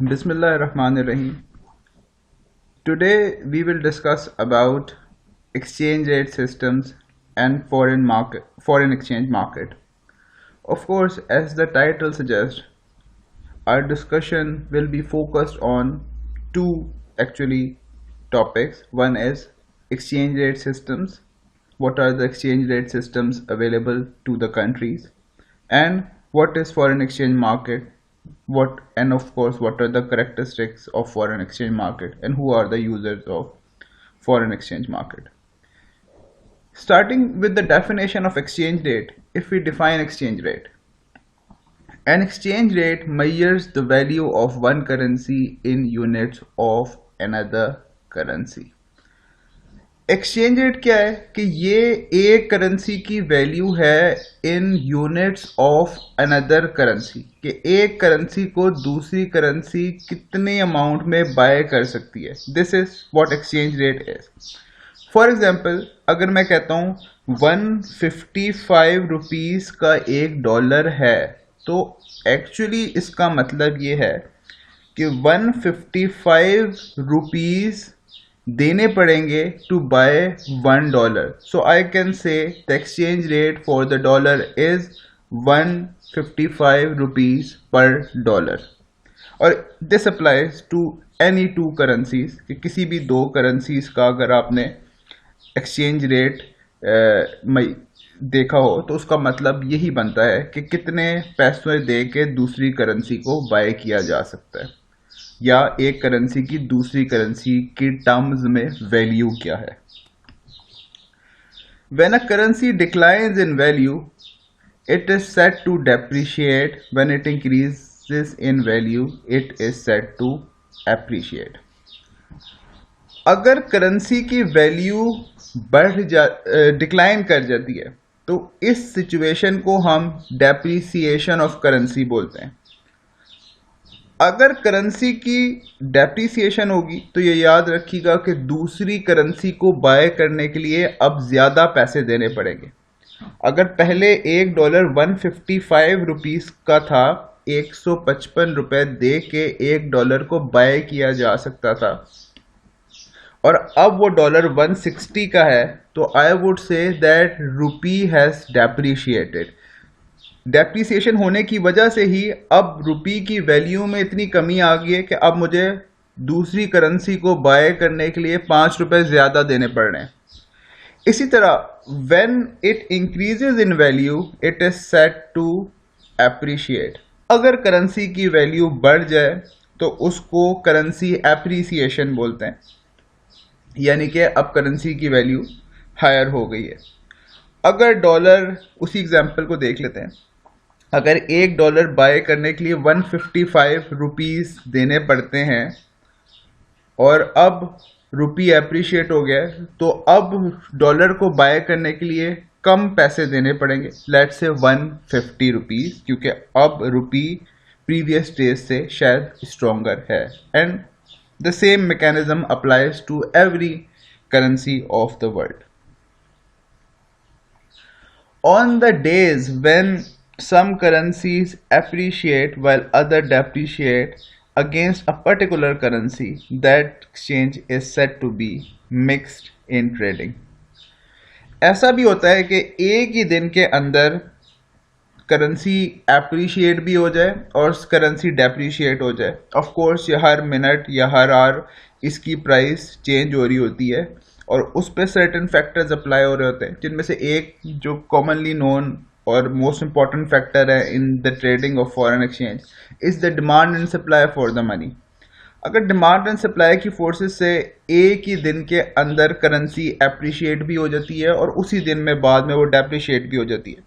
Bismillahirrahmanirrahim. Today we will discuss about exchange rate systems and foreign exchange market. Of course, as the title suggests, our discussion will be focused on two actually topics. One is exchange rate systems. What are the exchange rate systems available to the countries? And what is foreign exchange market? What and of course what are the characteristics of foreign exchange market and who are the users of foreign exchange market? Starting with the definition of exchange rate, if we define exchange rate, an exchange rate measures the value of one currency in units of another currency. Exchange rate क्या है कि ये एक currency की value है इन units of another currency, कि एक currency को दूसरी करेंसी कितने अमाउंट में बाय कर सकती है. This is what exchange rate is. For example, अगर मैं कहता हूँ 155 रुपीस का $1 है, तो एक्चुअली इसका मतलब ये है कि 155 रुपीस देने पड़ेंगे to buy $1. So I can say the exchange rate for the dollar is 155 rupees per dollar. और this applies to any two currencies, कि किसी भी दो करेंसीज का अगर आपने एक्सचेंज रेट देखा हो तो उसका मतलब यही बनता है कि कितने पैसे दे के दूसरी करेंसी को बाय किया जा सकता है, या एक करेंसी की दूसरी करेंसी की टर्म्स में वैल्यू क्या है. When a currency declines in value, it is said to depreciate. When it increases in value, it is said to appreciate. अगर करेंसी की वैल्यू डिक्लाइन कर जाती है तो इस सिचुएशन को हम डेप्रिसिएशन ऑफ करेंसी बोलते हैं. अगर करेंसी की डेप्रिसिएशन होगी तो ये याद रखिएगा कि दूसरी करेंसी को बाय करने के लिए अब ज़्यादा पैसे देने पड़ेंगे. अगर पहले $1 155 रुपीस का था, 155 रुपये दे के $1 को बाय किया जा सकता था, और अब वो डॉलर 160 का है, तो I would say that rupee has depreciated. Depreciation होने की वजह से ही अब रुपी की वैल्यू में इतनी कमी आ गई है कि अब मुझे दूसरी करेंसी को बाय करने के लिए ₹5 ज़्यादा देने पड़ रहे हैं. इसी तरह when it increases in value, it is said to appreciate. अगर करेंसी की वैल्यू बढ़ जाए तो उसको करेंसी एप्रिसिएशन बोलते हैं, यानी कि अब करेंसी की वैल्यू हायर हो गई है. अगर डॉलर, उसी एग्जाम्पल को देख लेते हैं, अगर $1 बाय करने के लिए 155 रुपीस देने पड़ते हैं और अब रुपी एप्रिशिएट हो गया, तो अब डॉलर को बाय करने के लिए कम पैसे देने पड़ेंगे, लेट्स से 150 रुपीस, क्योंकि अब रुपी प्रीवियस डेज से शायद स्ट्रोंगर है. And the same mechanism applies to every currency of the world. On the days when some currencies appreciate while other depreciate against a particular currency, that exchange is said to be mixed in trading. ऐसा भी होता है कि एक ही दिन के अंदर currency appreciate भी हो जाए और करेंसी डेप्रिशिएट हो जाए. ऑफ कोर्स ये हर मिनट या हर आवर इसकी प्राइस चेंज हो रही होती है, और उस पर सर्टेन फैक्टर्स अप्लाई हो रहे होते हैं, जिनमें से एक जो कॉमनली नोन और मोस्ट इंपॉर्टेंट फैक्टर है in the trading of foreign exchange is the demand and supply for the money. अगर डिमांड एंड सप्लाई की फोर्सेस से एक ही दिन के अंदर करेंसी एप्रिशिएट भी हो जाती है और उसी दिन में बाद में वो डेप्रिशिएट भी हो जाती है,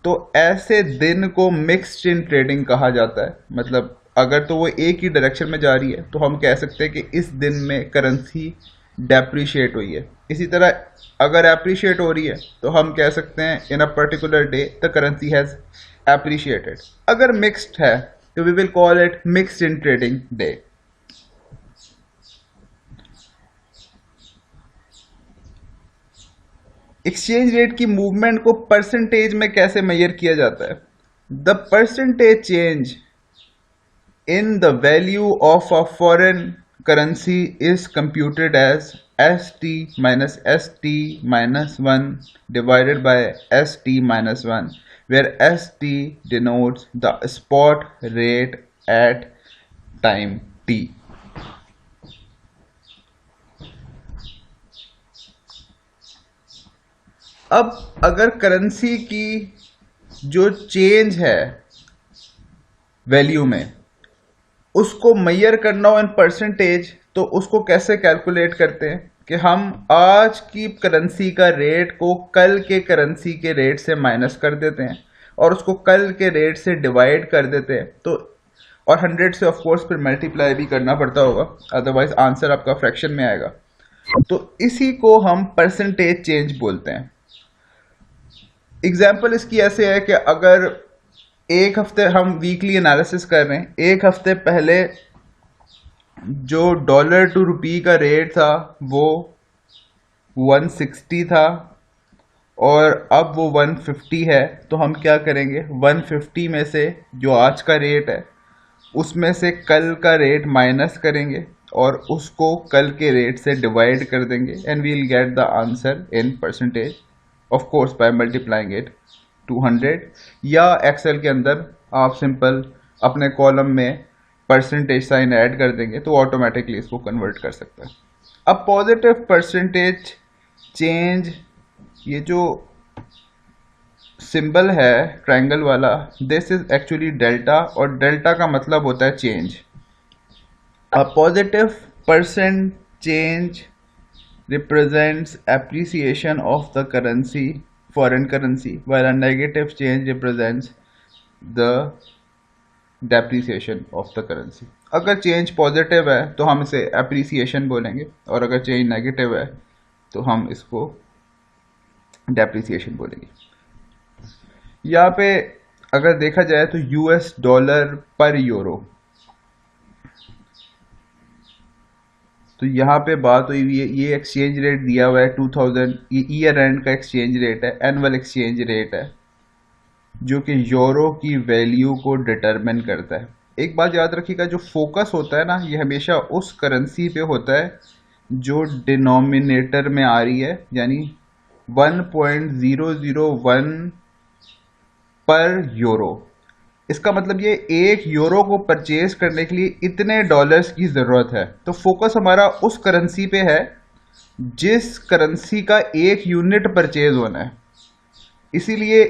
तो ऐसे दिन को मिक्स्ड इन ट्रेडिंग कहा जाता है. मतलब अगर तो वो एक ही डायरेक्शन में जा रही है तो हम कह सकते हैं कि इस दिन में करेंसी डेप्रिशिएट हुई है. इसी तरह अगर एप्रिशिएट हो रही है तो हम कह सकते हैं in a particular day the currency has appreciated. अगर मिक्स्ड है तो we will call it mixed in trading day. Exchange rate की मूवमेंट को परसेंटेज में कैसे मेजर किया जाता है? The percentage change in the value of a foreign currency is computed as ST minus 1 divided by ST minus 1, where ST denotes the spot rate at time t. अब अगर currency की जो change है value में उसको major करना हो in percentage, तो उसको कैसे कैलकुलेट करते हैं कि हम आज की करेंसी का रेट को कल के करेंसी के रेट से माइनस कर देते हैं और उसको कल के रेट से डिवाइड कर देते हैं, तो और 100 से ऑफ कोर्स फिर मल्टीप्लाई भी करना पड़ता होगा, अदरवाइज आंसर आपका फ्रैक्शन में आएगा। तो इसी को हम परसेंटेज चेंज बोलते हैं। एग्जाम्पल इसकी ऐसे है कि अगर एक हफ्ते हम वीकली एनालिसिस कर रहे हैं, एक हफ्ते पहले जो डॉलर टू रुपी का रेट था वो 160 था और अब वो 150 है, तो हम क्या करेंगे, 150 में से जो आज का रेट है उसमें से कल का रेट माइनस करेंगे और उसको कल के रेट से डिवाइड कर देंगे and we will get the answer in percentage, of course by multiplying it 200, या एक्सेल के अंदर आप सिंपल अपने कॉलम में परसेंटेज साइन ऐड कर देंगे तो ऑटोमेटिकली इसको कन्वर्ट कर सकता है। अब पॉजिटिव परसेंटेज चेंज, ये जो सिंबल है ट्रायंगल वाला, दिस इज एक्चुअली डेल्टा, और डेल्टा का मतलब होता है change. A positive percent change represents appreciation of the currency, foreign currency, while a negative change represents the depreciation of the currency. अगर चेंज पॉजिटिव है तो हम इसे एप्रिसिएशन बोलेंगे और अगर चेंज नेगेटिव है तो हम इसको डेप्रिसिएशन बोलेंगे। यहाँ पे अगर देखा जाए तो यूएस डॉलर पर यूरो, तो यहाँ पे बात हुई हुई है, ये एक्सचेंज रेट दिया हुआ है 2000, ये ईयर एंड का एक्सचेंज रेट है, एनुअल एक्सचेंज रेट है जो कि यूरो की वैल्यू को डिटरमिन करता है। एक बात याद रखिएगा, जो फोकस होता है ना ये हमेशा उस करेंसी पे होता है जो डिनोमिनेटर में आ रही है, यानी 1.001 पर यूरो। इसका मतलब ये एक यूरो को परचेज करने के लिए इतने डॉलर्स की ज़रूरत है। तो फोकस हमारा उस करेंसी पे है जिस करेंसी का एक यूनिट परचेज होना है। इसीलिए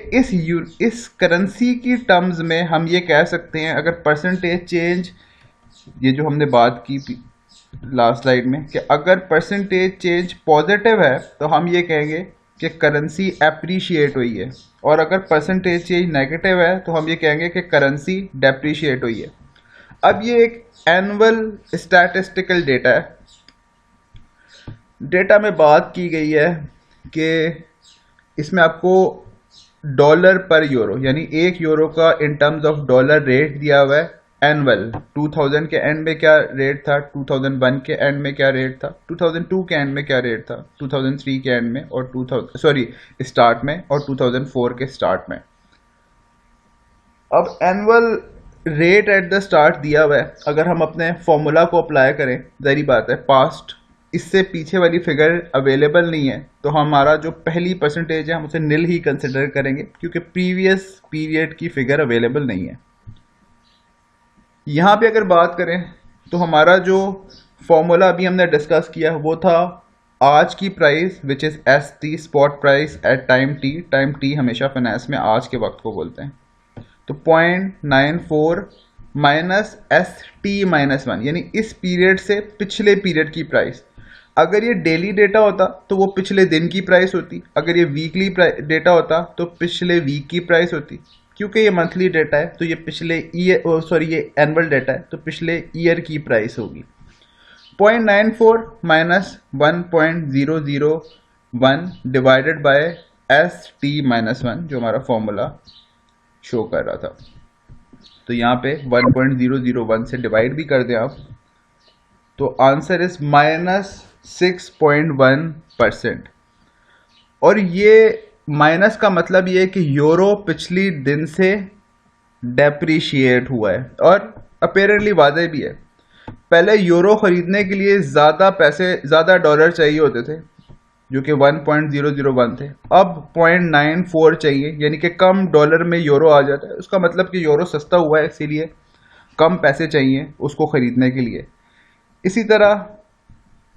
इस करेंसी की टर्म्स में हम ये कह सकते हैं, अगर परसेंटेज चेंज, ये जो हमने बात की लास्ट स्लाइड में, कि अगर परसेंटेज चेंज पॉजिटिव है तो हम ये कहेंगे कि करेंसी एप्रिशिएट हुई है, और अगर परसेंटेज चेंज नेगेटिव है तो हम ये कहेंगे कि करेंसी डेप्रिशिएट हुई है। अब ये एक एनुअल स्टैटिस्टिकल डेटा है। डेटा में बात की गई है कि इसमें आपको डॉलर पर यूरो, यानी एक यूरो का इन टर्म्स ऑफ डॉलर रेट दिया हुआ है एनुअल। 2000 के एंड में क्या रेट था, 2001 के एंड में क्या रेट था, 2002 के एंड में क्या रेट था, 2003 के एंड में और स्टार्ट में, और 2004 के स्टार्ट में। अब annual rate at the start दिया हुआ है, अगर हम अपने फॉर्मूला को अप्लाई करें, जाहिर बात है पास्ट इससे पीछे वाली फिगर अवेलेबल नहीं है, तो हमारा जो पहली परसेंटेज है हम उसे निल ही कंसिडर करेंगे क्योंकि प्रीवियस पीरियड की फिगर अवेलेबल नहीं है। यहाँ पे अगर बात करें तो हमारा जो फॉर्मूला अभी हमने डिस्कस किया वो था आज की price which is S T, spot price at time T. Time T हमेशा फाइनेंस में आज के वक्त को बोलते हैं। तो 0.94 माइनस एस टी माइनस 1, यानी इस पीरियड से पिछले पीरियड की प्राइस। अगर ये डेली डेटा होता तो वो पिछले दिन की प्राइस होती, अगर ये वीकली डेटा होता तो पिछले वीक की प्राइस होती। क्योंकि ये मंथली डेटा है तो ये पिछले ईयर, ये एनुअल डेटा है तो पिछले ईयर की प्राइस होगी। 0.94 minus 1.001 divided by S T minus 1, जो हमारा फॉर्मूला शो कर रहा था। तो यहाँ पे 1.001 से डिवाइड भी कर दें आप तो आंसर इज -6.1%। और ये माइनस का मतलब ये है कि यूरो पिछली दिन से डेप्रिशिएट हुआ है, और अपेरेंटली वादे भी है। पहले यूरो खरीदने के लिए ज़्यादा डॉलर चाहिए होते थे, जो कि 1.001 थे। अब 0.94 चाहिए, यानी कि कम डॉलर में यूरो आ जाता है। उसका मतलब कि यूरो सस्ता हुआ है, इसीलिए कम पैसे चाहिए उसको ख़रीदने के लिए। इसी तरह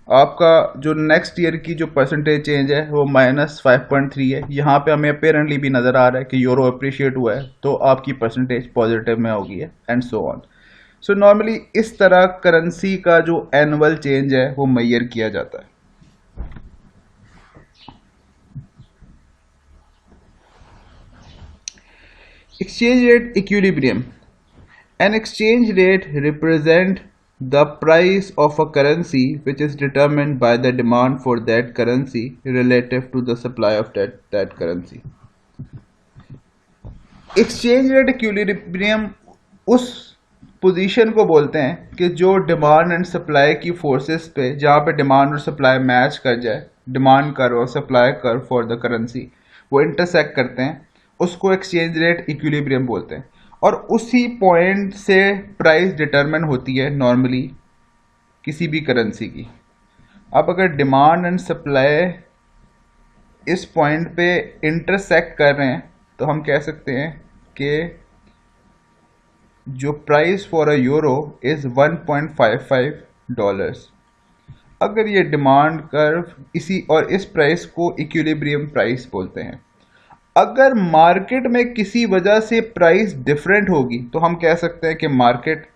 आपका जो नेक्स्ट ईयर की जो परसेंटेज चेंज है वो -5.3 है। यहाँ पे हमें अपेरेंटली भी नज़र आ रहा है कि यूरो अप्रिशिएट हुआ है, तो आपकी परसेंटेज पॉजिटिव में होगी है, and so on. So normally इस तरह करेंसी का जो एनुअल चेंज है वो मेजर किया जाता है। Exchange rate equilibrium. An exchange rate represents the price of a currency which is determined by the demand for that currency relative to the supply of that currency. Exchange rate equilibrium उस position को बोलते हैं कि जो demand and supply की forces पे, जहाँ पे डिमांड और सप्लाई मैच कर जाए, डिमांड कर्व और supply curve for the currency वो इंटरसेक्ट करते हैं, उसको एक्सचेंज रेट इक्विलिब्रियम बोलते हैं। और उसी पॉइंट से प्राइस डिटरमिन होती है नॉर्मली किसी भी करेंसी की। अब अगर डिमांड एंड सप्लाई इस पॉइंट पे इंटरसेक्ट कर रहे हैं तो हम कह सकते हैं कि जो price for a euro is 1.55 dollars. अगर ये डिमांड कर्व इस प्राइस को इक्विलिब्रियम प्राइस बोलते हैं। अगर मार्केट में किसी वजह से प्राइस डिफरेंट होगी तो हम कह सकते हैं कि मार्केट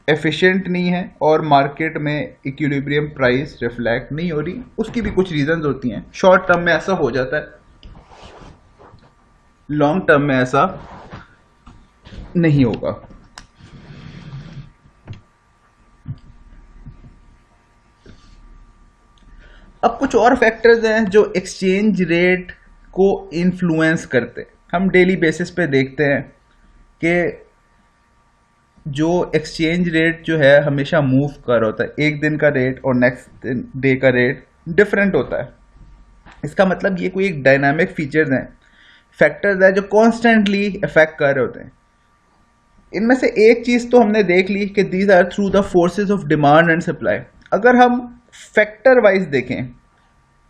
एफिशिएंट नहीं है और मार्केट में इक्विलिब्रियम प्राइस रिफ्लेक्ट नहीं हो रही। उसकी भी कुछ रीजंस होती हैं। शॉर्ट टर्म में ऐसा हो जाता है, लॉन्ग टर्म में ऐसा नहीं होगा। अब कुछ और फैक्टर्स हैं जो एक्सचेंज रेट को इन्फ्लुएंस करते हैं। हम डेली बेसिस पे देखते हैं कि जो एक्सचेंज रेट जो है हमेशा मूव कर होता है। एक दिन का रेट और नेक्स्ट डे का रेट डिफरेंट होता है। इसका मतलब ये कोई एक डायनामिक फीचर्स हैं, फैक्टर्स हैं जो कॉन्स्टेंटली इफेक्ट कर रहे होते हैं। इनमें से एक चीज़ तो हमने देख ली कि these are through the forces of demand and supply. अगर हम फैक्टर वाइज देखें,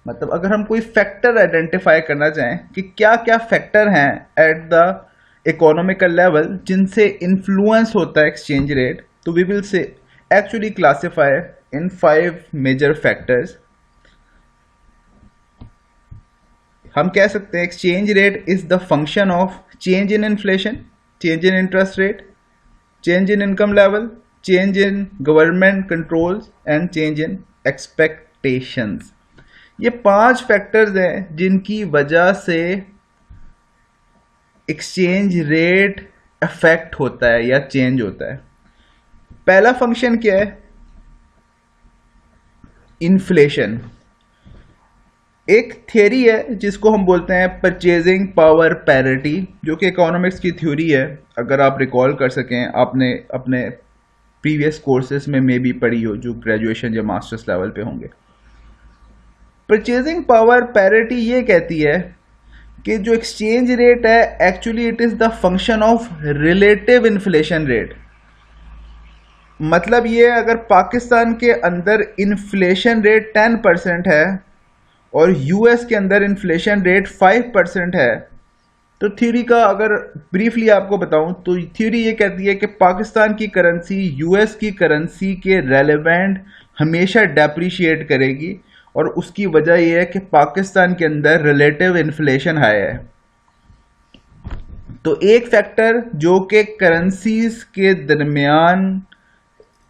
मतलब अगर हम कोई फैक्टर आइडेंटिफाई करना चाहें कि क्या क्या फैक्टर हैं एट द इकोनॉमिकल लेवल जिनसे इन्फ्लुएंस होता है एक्सचेंज रेट, तो we will say actually classify in 5 major factors. हम कह सकते हैं exchange rate is the function of change in inflation, change in interest rate, change in income level, change in government controls and change in expectations. ये 5 factors हैं जिनकी वजह से exchange rate affect होता है या चेंज होता है। पहला फंक्शन क्या है? इन्फ्लेशन। एक थियरी है जिसको हम बोलते हैं परचेजिंग पावर पैरिटी, जो कि इकोनॉमिक्स की थ्योरी है। अगर आप रिकॉल कर सकें, आपने अपने प्रीवियस कोर्सेज में मे भी पढ़ी हो, जो ग्रेजुएशन या मास्टर्स लेवल पे होंगे। परचेजिंग पावर पैरिटी ये कहती है कि जो एक्सचेंज रेट है actually it is the function of relative inflation rate. मतलब ये, अगर पाकिस्तान के अंदर इन्फ्लेशन रेट 10% है और यूएस के अंदर इन्फ्लेशन रेट 5% है, तो थ्योरी का अगर ब्रीफली आपको बताऊं तो थ्योरी ये कहती है कि पाकिस्तान की करेंसी यूएस की करेंसी के रेलेवेंट हमेशा डेप्रिशिएट करेगी, और उसकी वजह यह है कि पाकिस्तान के अंदर रिलेटिव इन्फ्लेशन हाई है। तो एक फैक्टर जो कि करेंसीज के दरमियान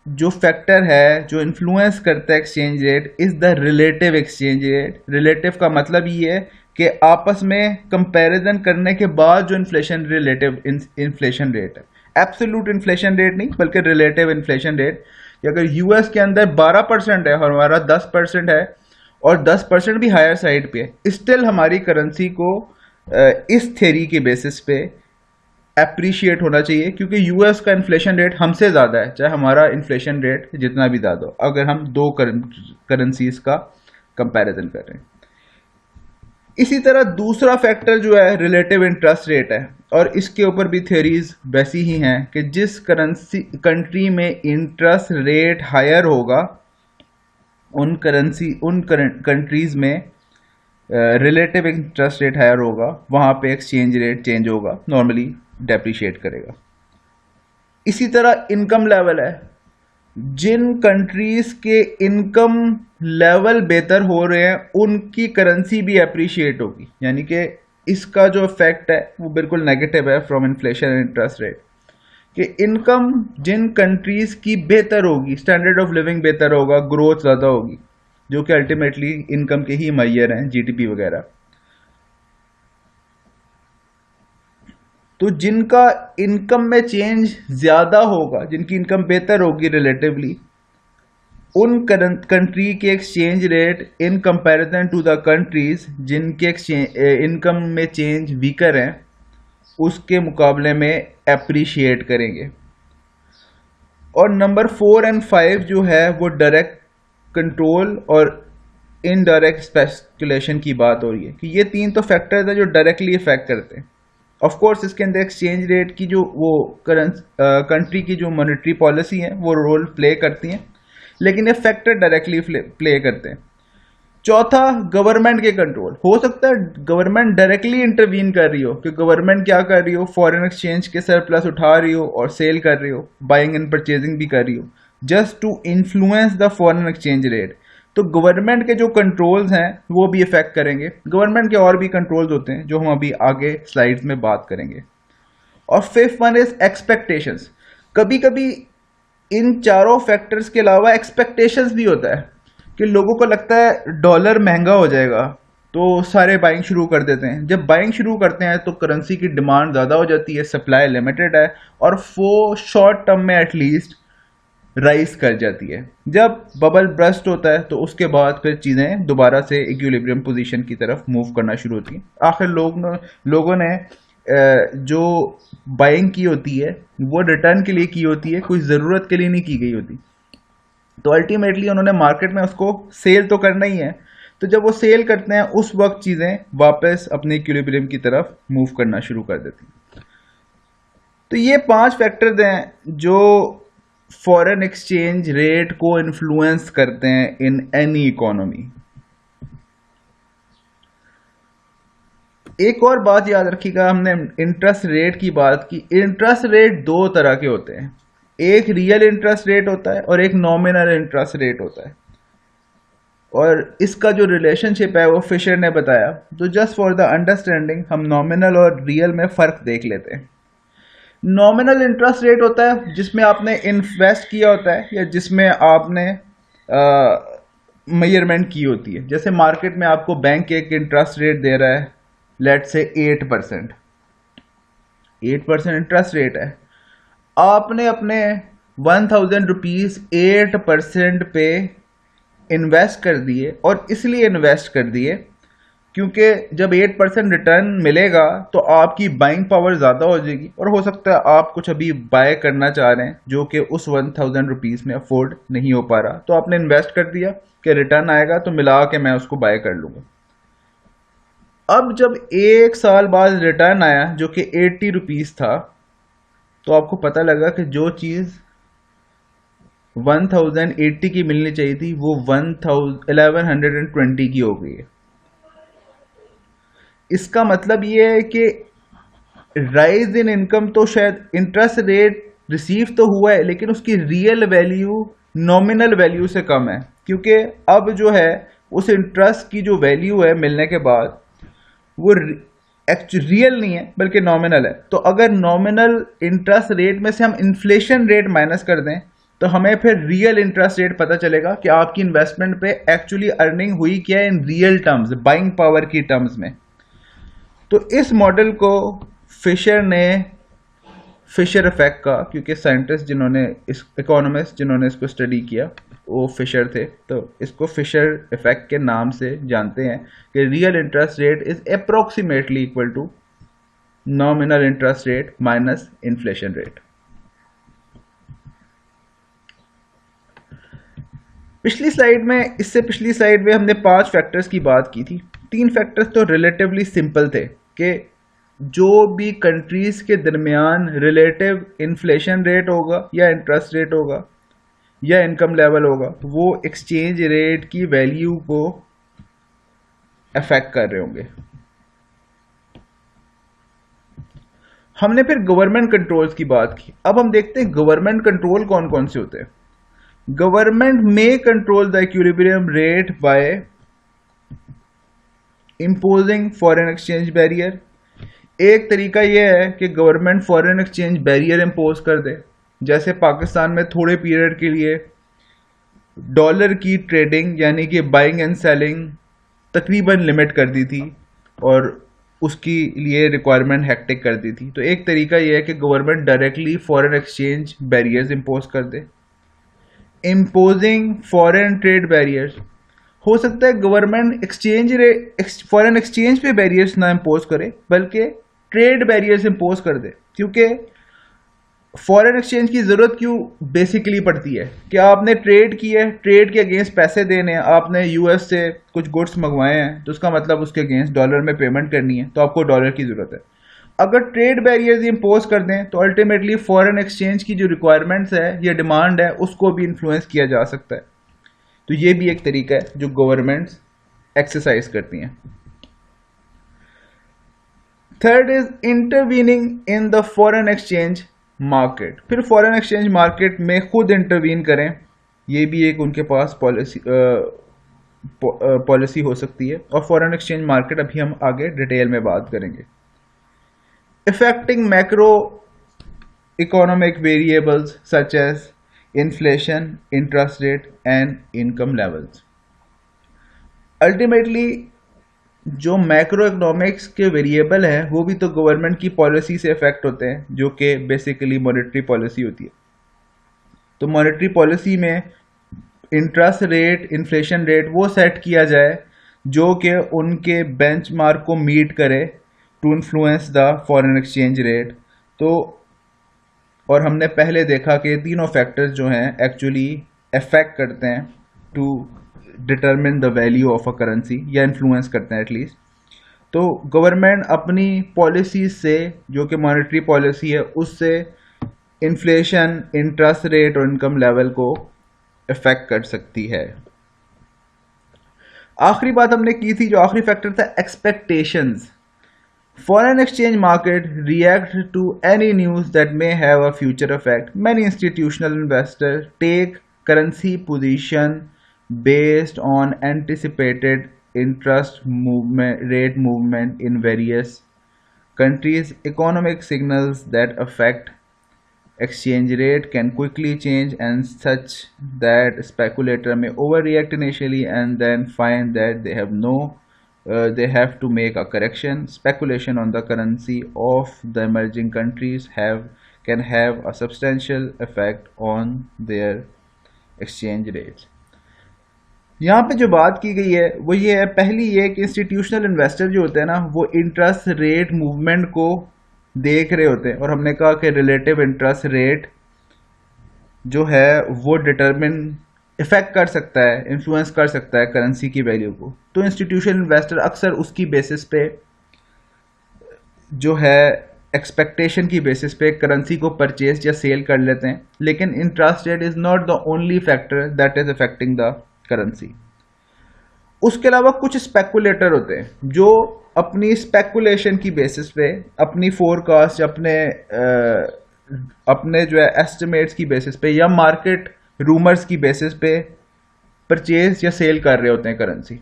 जो फैक्टर है जो इन्फ्लुएंस करता है exchange rate is the relative exchange rate. Relative का मतलब ये है कि आपस में कंपैरिजन करने के बाद जो इन्फ्लेशन रिलेटिव इन्फ्लेशन रेट है, एब्सोल्यूट इन्फ्लेशन रेट नहीं बल्कि रिलेटिव इन्फ्लेशन रेट। अगर यूएस के अंदर 12% है और हमारा 10% है और 10% भी हायर साइड पे है, स्टिल हमारी करेंसी को इस थ्योरी के बेसिस पे अप्रिशिएट होना चाहिए, क्योंकि यूएस का इन्फ्लेशन रेट हमसे ज़्यादा है, चाहे हमारा इन्फ्लेशन रेट जितना भी ज़्यादा हो, अगर हम दो करेंसीज का कंपैरिजन कर रहे हैं। इसी तरह दूसरा फैक्टर जो है रिलेटिव इंटरेस्ट रेट है, और इसके ऊपर भी थ्योरीज वैसी ही हैं कि जिस कंट्री में इंटरेस्ट रेट हायर होगा उन कंट्रीज में रिलेटिव इंटरेस्ट रेट हायर होगा, वहां पे एक्सचेंज रेट चेंज होगा, नॉर्मली डेप्रिशिएट करेगा। इसी तरह इनकम लेवल है, जिन कंट्रीज के इनकम लेवल बेहतर हो रहे हैं उनकी करेंसी भी अप्रिशिएट होगी, यानी कि इसका जो इफेक्ट है वो बिल्कुल नेगेटिव है from inflation and interest rate, कि इनकम जिन कंट्रीज की बेहतर होगी, स्टैंडर्ड ऑफ लिविंग बेहतर होगा, ग्रोथ ज़्यादा होगी, जो कि अल्टीमेटली इनकम के ही मैयर हैं, जीडीपी वगैरह। तो जिनका इनकम में चेंज ज़्यादा होगा, जिनकी इनकम बेहतर होगी रिलेटिवली, उन कंट्री के exchange rate in comparison to the countries जिनके इनकम में चेंज वीकर हैं उसके मुकाबले में अप्रिशिएट करेंगे। और नंबर 4 एंड 5 जो है वो डायरेक्ट कंट्रोल और इनडायरेक्ट स्पेकुलेशन की बात हो रही है, कि ये तीन तो फैक्टर्स हैं जो डायरेक्टली इफेक्ट करते हैं। ऑफ कोर्स इसके अंदर एक्सचेंज रेट की जो वो कंट्री की जो मॉनेटरी पॉलिसी है वो रोल प्ले करती हैं, लेकिन ये फैक्टर डायरेक्टली प्ले करते हैं। चौथा, गवर्नमेंट के कंट्रोल। हो सकता है गवर्नमेंट डायरेक्टली इंटरवीन कर रही हो, कि गवर्नमेंट क्या कर रही हो, फॉरेन एक्सचेंज के सरप्लस उठा रही हो और सेल कर रही हो, बाइंग एंड परचेजिंग भी कर रही हो, just to influence the foreign exchange rate. तो गवर्नमेंट के जो कंट्रोल्स हैं वो भी इफेक्ट करेंगे। गवर्नमेंट के और भी कंट्रोल्स होते हैं जो हम अभी आगे स्लाइड्स में बात करेंगे। और फिफ्थ वन इज एक्सपेक्टेशंस। कभी कभी इन चारों फैक्टर्स के अलावा एक्सपेक्टेशंस भी होता है, कि लोगों को लगता है डॉलर महंगा हो जाएगा तो सारे बाइंग शुरू कर देते हैं। जब बाइंग शुरू करते हैं तो करेंसी की डिमांड ज़्यादा हो जाती है, सप्लाई लिमिटेड है, और वो शॉर्ट टर्म में एटलीस्ट राइज कर जाती है। जब बबल ब्रस्ट होता है तो उसके बाद फिर चीज़ें दोबारा से इक्विलिब्रियम पोजीशन की तरफ मूव करना शुरू होती हैं। आखिर लोगों ने जो बाइंग की होती है वो रिटर्न के लिए की होती है, कोई ज़रूरत के लिए नहीं की गई होती। तो अल्टीमेटली उन्होंने मार्केट में उसको सेल तो करना ही है, तो जब वो सेल करते हैं उस वक्त चीज़ें वापस अपने इक्विलिब्रियम की तरफ मूव करना शुरू कर देती हैं। तो ये 5 फैक्टर्स हैं जो फॉरेन एक्सचेंज रेट को इन्फ्लुएंस करते हैं इन एनी इकोनॉमी। एक और बात याद रखिएगा, हमने इंटरेस्ट रेट की बात की। इंटरेस्ट रेट दो तरह के होते हैं, एक रियल इंटरेस्ट रेट होता है और एक नॉमिनल इंटरेस्ट रेट होता है। और इसका जो रिलेशनशिप है वो फिशर ने बताया। तो जस्ट फॉर द अंडरस्टैंडिंग हम नॉमिनल और रियल में फ़र्क देख लेते हैं। नॉमिनल इंटरेस्ट रेट होता है जिसमें आपने इन्वेस्ट किया होता है या जिसमें आपने मेजरमेंट की होती है। जैसे मार्केट में आपको बैंक एक इंटरेस्ट रेट दे रहा है, लेट्स से 8%। 8% इंटरेस्ट रेट है, आपने अपने 1000 रुपीज़ 8% पे इन्वेस्ट कर दिए, और इसलिए इन्वेस्ट कर दिए क्योंकि जब 8% रिटर्न मिलेगा तो आपकी बाइंग पावर ज़्यादा हो जाएगी, और हो सकता है आप कुछ अभी बाय करना चाह रहे हैं जो कि उस 1000 रुपीज़ में अफोर्ड नहीं हो पा रहा, तो आपने इन्वेस्ट कर दिया कि रिटर्न आएगा तो मिला के मैं उसको बाय कर लूँगा। अब जब 1 साल बाद रिटर्न आया जो कि 80 रुपीज़ था, तो आपको पता लगा कि जो चीज़ 1080 की मिलनी चाहिए थी वो 1120 की हो गई है। इसका मतलब ये है कि राइज इन इनकम तो शायद इंटरेस्ट रेट रिसीव तो हुआ है, लेकिन उसकी रियल वैल्यू नॉमिनल वैल्यू से कम है, क्योंकि अब जो है उस इंटरेस्ट की जो वैल्यू है मिलने के बाद वो रियल नहीं है बल्कि नॉमिनल है। तो अगर नॉमिनल इंटरेस्ट रेट में से हम इन्फ्लेशन रेट माइनस कर दें तो हमें फिर रियल इंटरेस्ट रेट पता चलेगा कि आपकी इन्वेस्टमेंट पे एक्चुअली अर्निंग हुई क्या है in real terms, buying power की टर्म्स में। तो इस मॉडल को फिशर इफेक्ट का, क्योंकि साइंटिस्ट जिन्होंने इकोनॉमिस्ट जिन्होंने इसको स्टडी किया वो फिशर थे, तो इसको फिशर इफेक्ट के नाम से जानते हैं कि real interest rate is approximately equal to nominal interest rate minus inflation rate. पिछली स्लाइड में, इससे पिछली स्लाइड में हमने 5 फैक्टर्स की बात की थी। 3 फैक्टर्स तो रिलेटिवली सिंपल थे कि जो भी कंट्रीज के दरमियान रिलेटिव इन्फ्लेशन रेट होगा या इंटरेस्ट रेट होगा या इनकम लेवल होगा, वो एक्सचेंज रेट की वैल्यू को अफेक्ट कर रहे होंगे। हमने फिर गवर्नमेंट कंट्रोल्स की बात की। अब हम देखते हैं गवर्नमेंट कंट्रोल कौन कौन से होते हैं। गवर्नमेंट में control the equilibrium rate by imposing foreign exchange barrier. एक तरीका यह है कि government foreign exchange barrier impose कर दे। जैसे पाकिस्तान में थोड़े पीरियड के लिए डॉलर की ट्रेडिंग यानी कि बाइंग एंड सेलिंग तकरीबन लिमिट कर दी थी और उसकी लिए रिक्वायरमेंट हेक्टिक कर दी थी। तो एक तरीका यह है कि government directly foreign exchange barriers impose कर दे। इम्पोजिंग फॉरेन ट्रेड बैरियर्स, हो सकता है गवर्नमेंट एक्सचेंज फॉरेन एक्सचेंज पे बैरियर्स ना इंपोज करे बल्कि ट्रेड बैरियर्स इंपोज कर दे। क्योंकि फॉरेन एक्सचेंज की जरूरत क्यों बेसिकली पड़ती है कि आपने ट्रेड की है, ट्रेड के अगेंस्ट पैसे देने हैं, आपने यूएस से कुछ गुड्स मंगवाए हैं तो उसका मतलब उसके अगेंस्ट डॉलर में पेमेंट करनी है, तो आपको डॉलर की जरूरत है। अगर ट्रेड बैरियर्स इंपोज कर दें तो अल्टीमेटली फॉरेन एक्सचेंज की जो रिक्वायरमेंट्स है या डिमांड है उसको भी इन्फ्लुएंस किया जा सकता है। तो ये भी एक तरीका है जो गवर्नमेंट्स एक्सरसाइज करती हैं। Third is intervening in the foreign exchange market. फिर फॉरेन एक्सचेंज मार्केट में खुद इंटरवीन करें, ये भी एक उनके पास पॉलिसी हो सकती है। और फॉरेन एक्सचेंज मार्केट अभी हम आगे डिटेल में बात करेंगे। Affecting macro economic variables such as inflation, interest rate and income levels. Ultimately जो मैक्रो इकोनॉमिक्स के वेरिएबल हैं वो भी तो गवर्नमेंट की पॉलिसी से इफेक्ट होते हैं, जो कि बेसिकली मॉनेटरी पॉलिसी होती है। तो मॉनेटरी पॉलिसी में इंटरेस्ट रेट, इन्फ्लेशन रेट वो सेट किया जाए जो कि उनके बेंचमार्क को मीट करे to influence the foreign exchange rate. तो और हमने पहले देखा कि तीनों फैक्टर्स जो हैं एक्चुअली अफेक्ट करते हैं to determine the value of a currency या इन्फ्लुएंस करते हैं एटलीस्ट। तो गवर्नमेंट अपनी पॉलिसी से, जो कि मॉनेटरी पॉलिसी है, उससे इन्फ्लेशन, इंटरेस्ट रेट और इनकम लेवल को अफेक्ट कर सकती है। आखिरी बात हमने की थी, जो आखिरी फैक्टर था expectations. Foreign exchange market react to any news that may have a future effect. Many institutional investors take currency position based on anticipated interest rate movement in various countries. Economic signals that affect exchange rate can quickly change, and such that speculator may overreact initially and then find that they have to make a correction. Speculation on the currency of the emerging countries can have a substantial effect on their exchange rates. यहाँ पे जो बात की गई है वो ये है, पहली ये कि इंस्टीट्यूशनल इन्वेस्टर जो होते हैं ना, वो इंटरेस्ट रेट मूवमेंट को देख रहे होते हैं। और हमने कहा कि रिलेटिव इंटरेस्ट रेट जो है वो डिटरमिन इफेक्ट कर सकता है, इन्फ्लुएंस कर सकता है करेंसी की वैल्यू को। तो इंस्टीट्यूशनल इन्वेस्टर अक्सर उसकी बेसिस पे, जो है एक्सपेक्टेशन की बेसिस पे, करेंसी को परचेज या सेल कर लेते हैं। लेकिन interest rate is not the only factor that is affecting the currency. उसके अलावा कुछ स्पेकुलेटर होते हैं जो अपनी स्पेकुलेशन की बेसिस पे, अपनी फोरकास्ट, अपने जो है एस्टिमेट्स की बेसिस पे या मार्केट रूमर्स की बेसिस पे परचेज या सेल कर रहे होते हैं करेंसी।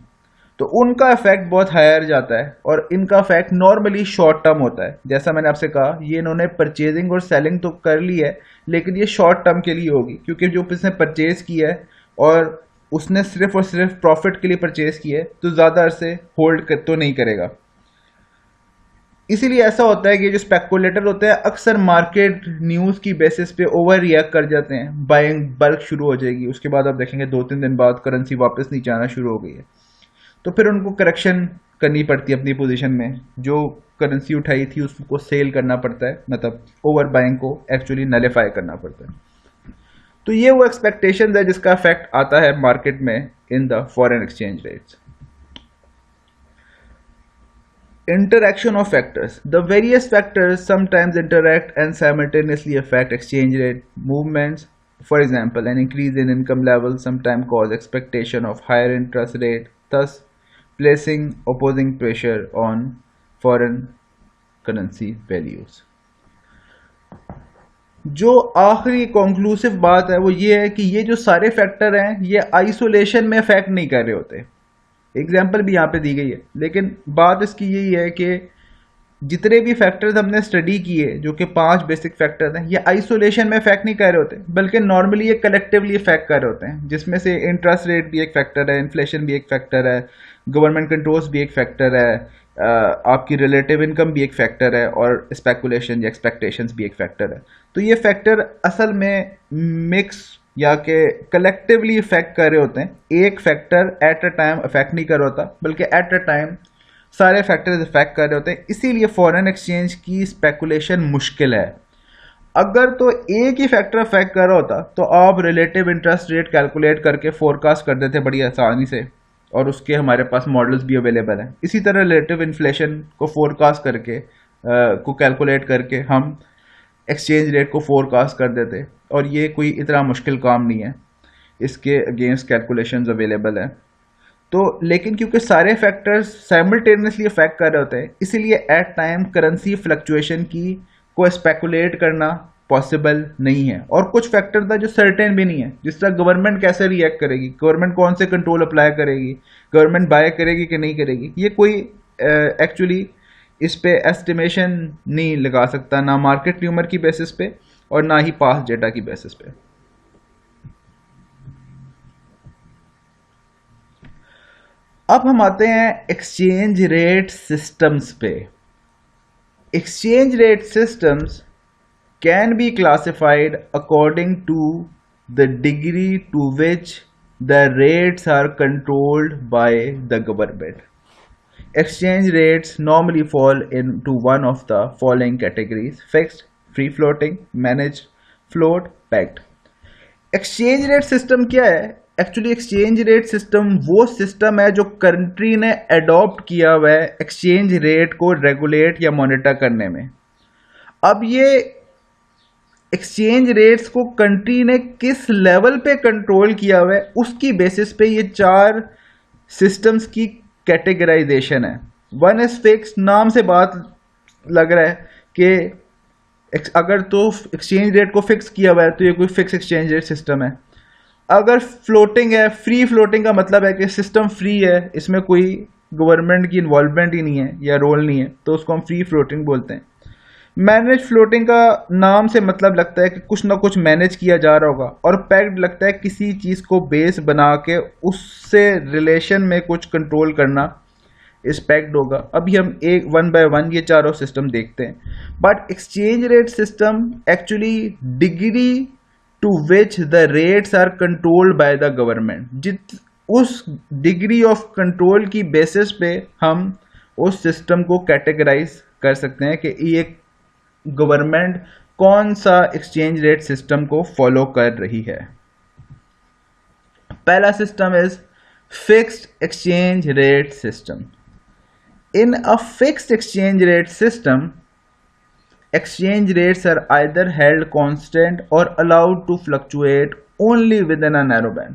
तो उनका इफेक्ट बहुत हायर जाता है और इनका इफेक्ट नॉर्मली शॉर्ट टर्म होता है। जैसा मैंने आपसे कहा, ये इन्होंने परचेजिंग और सेलिंग तो कर ली है, लेकिन ये शॉर्ट टर्म के लिए होगी, क्योंकि जो उसने परचेज किया है और उसने सिर्फ और सिर्फ प्रॉफिट के लिए परचेज किया है, तो ज़्यादा अरसे होल्ड तो नहीं करेगा। इसीलिए ऐसा होता है कि जो स्पेकुलेटर होते हैं अक्सर मार्केट न्यूज़ की बेसिस पे ओवर रिएक्ट कर जाते हैं, बाइंग बल्क शुरू हो जाएगी, उसके बाद आप देखेंगे 2-3 दिन बाद करेंसी वापस नीचे आना शुरू हो गई है। तो फिर उनको करेक्शन करनी पड़ती है अपनी पोजीशन में, जो करेंसी उठाई थी उसको सेल करना पड़ता है, मतलब ओवर बाइंग को एक्चुअली नलिफाई करना पड़ता है। तो ये वो एक्सपेक्टेशन है जिसका इफेक्ट आता है मार्केट में in the foreign exchange rates. Interaction of factors. The various factors sometimes interact and simultaneously affect exchange rate movements. For example, an increase in income level sometimes cause expectation of higher interest rate, thus placing opposing pressure on foreign currency values. जो आखिरी conclusive बात है वो ये है कि ये जो सारे फैक्टर हैं ये आइसोलेशन में इफेक्ट नहीं कर रहे होते. एग्जाम्पल भी यहाँ पे दी गई है, लेकिन बात इसकी यही है कि जितने भी फैक्टर्स हमने स्टडी किए जो कि 5 बेसिक फैक्टर्स हैं, ये आइसोलेशन में इफेक्ट नहीं कर रहे होते, बल्कि नॉर्मली ये कलेक्टिवली इफेक्ट कर रहे होते हैं, जिसमें से इंटरेस्ट रेट भी एक फैक्टर है, इन्फ्लेशन भी एक फैक्टर है, गवर्नमेंट कंट्रोल्स भी एक फैक्टर है, आपकी रिलेटिव इनकम भी एक फैक्टर है, और स्पेकुलेशन या एक्सपेक्टेशंस भी एक फैक्टर है. तो ये फैक्टर असल में मिक्स या कि कलेक्टिवली इफेक्ट कर रहे होते हैं. एक factor at a time effect नहीं कर रहा होता, बल्कि एट अ टाइम सारे फैक्टर्स इफेक्ट कर रहे होते हैं. इसीलिए फॉरेन एक्सचेंज की स्पेकुलेशन मुश्किल है. अगर तो एक ही फैक्टर इफेक्ट कर रहा होता तो आप रिलेटिव इंटरेस्ट रेट कैलकुलेट करके फोरकास्ट कर देते बड़ी आसानी से, और उसके हमारे पास मॉडल्स भी अवेलेबल हैं. इसी तरह रिलेटिव इन्फ्लेशन को फोरकास्ट करके को कैलकुलेट करके हम एक्सचेंज रेट को फोरकास्ट कर देते, और ये कोई इतना मुश्किल काम नहीं है. इसके अगेंस्ट कैलकुलेशंस अवेलेबल हैं. तो लेकिन क्योंकि सारे फैक्टर्स साइमल्टेनियसली इफेक्ट कर रहे होते हैं, इसीलिए एट टाइम करेंसी फ्लक्चुएशन की को स्पेकुलेट करना पॉसिबल नहीं है. और कुछ फैक्टर था जो सर्टेन भी नहीं है, जिस तरह गवर्नमेंट कैसे रिएक्ट करेगी, गवर्नमेंट कौन से कंट्रोल अप्लाई करेगी, गवर्नमेंट बाय करेगी कि नहीं करेगी, ये कोई एक्चुअली इस पे एस्टिमेशन नहीं लगा सकता, ना मार्केट र्यूमर की बेसिस पे और ना ही पास्ट डेटा की बेसिस पे. अब हम आते हैं एक्सचेंज रेट सिस्टम्स पे. Exchange rate systems can be classified according to the degree to which the rates are controlled by the government. Exchange rates normally fall into one of the following categories: fixed, free floating, managed, float, pegged. Exchange rate system क्या है? Actually exchange rate system वो system है जो country ने adopt किया हुआ है exchange rate को रेगुलेट या मॉनिटर करने में. अब ये एक्सचेंज रेट्स को कंट्री ने किस लेवल पे कंट्रोल किया हुआ है, उसकी बेसिस पे ये 4 सिस्टम्स की कैटेगराइजेशन है. One is fix. नाम से बात लग रहा है कि अगर तो एक्सचेंज रेट को फिक्स किया हुआ है तो ये कोई फिक्स एक्सचेंज रेट सिस्टम है. अगर फ्लोटिंग है, फ्री फ्लोटिंग का मतलब है कि सिस्टम फ्री है, इसमें कोई गवर्नमेंट की इन्वॉल्वमेंट ही नहीं है या रोल नहीं है, तो उसको हम फ्री फ्लोटिंग बोलते हैं. मैनेज फ्लोटिंग का नाम से मतलब लगता है कि कुछ ना कुछ मैनेज किया जा रहा होगा, और पैक्ड लगता है किसी चीज़ को बेस बना के उससे रिलेशन में कुछ कंट्रोल करना इस पैक्ड होगा. अभी हम एक 1 by 1 ये चारों सिस्टम देखते हैं. But exchange rate system actually degree to which the rates are controlled by the government, उस डिग्री ऑफ कंट्रोल की बेसिस पे हम उस सिस्टम को कैटेगराइज कर सकते हैं कि ये गवर्नमेंट कौन सा एक्सचेंज रेट सिस्टम को फॉलो कर रही है. पहला system is fixed exchange rate system. In a fixed exchange rate system, exchange rates are either held constant or allowed to fluctuate only within a narrow band.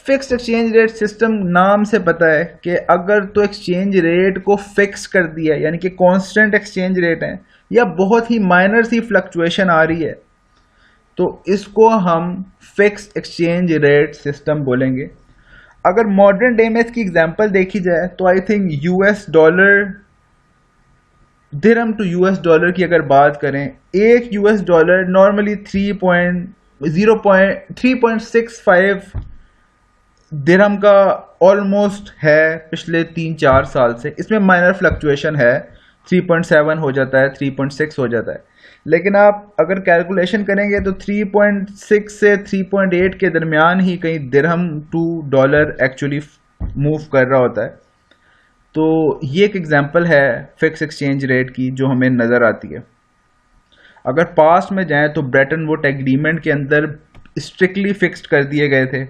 Fixed exchange rate system नाम से पता है कि अगर तो exchange rate को fix कर दिया, यानी कि कांस्टेंट एक्सचेंज रेट है या बहुत ही माइनर सी फ्लक्चुएशन आ रही है, तो इसको हम फिक्स्ड एक्सचेंज रेट सिस्टम बोलेंगे. अगर मॉडर्न डे में इसकी एग्जांपल देखी जाए तो I think US dollar dirham to US dollar की अगर बात करें, एक यूएस डॉलर नॉर्मली 3.65 दिरहम का ऑलमोस्ट है पिछले 3-4 साल से. इसमें माइनर फ्लक्चुएशन है, 3.7 हो जाता है, 3.6 हो जाता है. लेकिन आप अगर कैलकुलेशन करेंगे तो 3.6 से 3.8 के दरमियान ही कहीं दिरहम टू डॉलर एक्चुअली मूव कर रहा होता है. तो ये एक एग्जांपल है फिक्स एक्सचेंज रेट की जो हमें नज़र आती है. अगर पास्ट में जाएं तो ब्रेटन वुड एग्रीमेंट के अंदर स्ट्रिक्टली फिक्स्ड कर दिए गए थे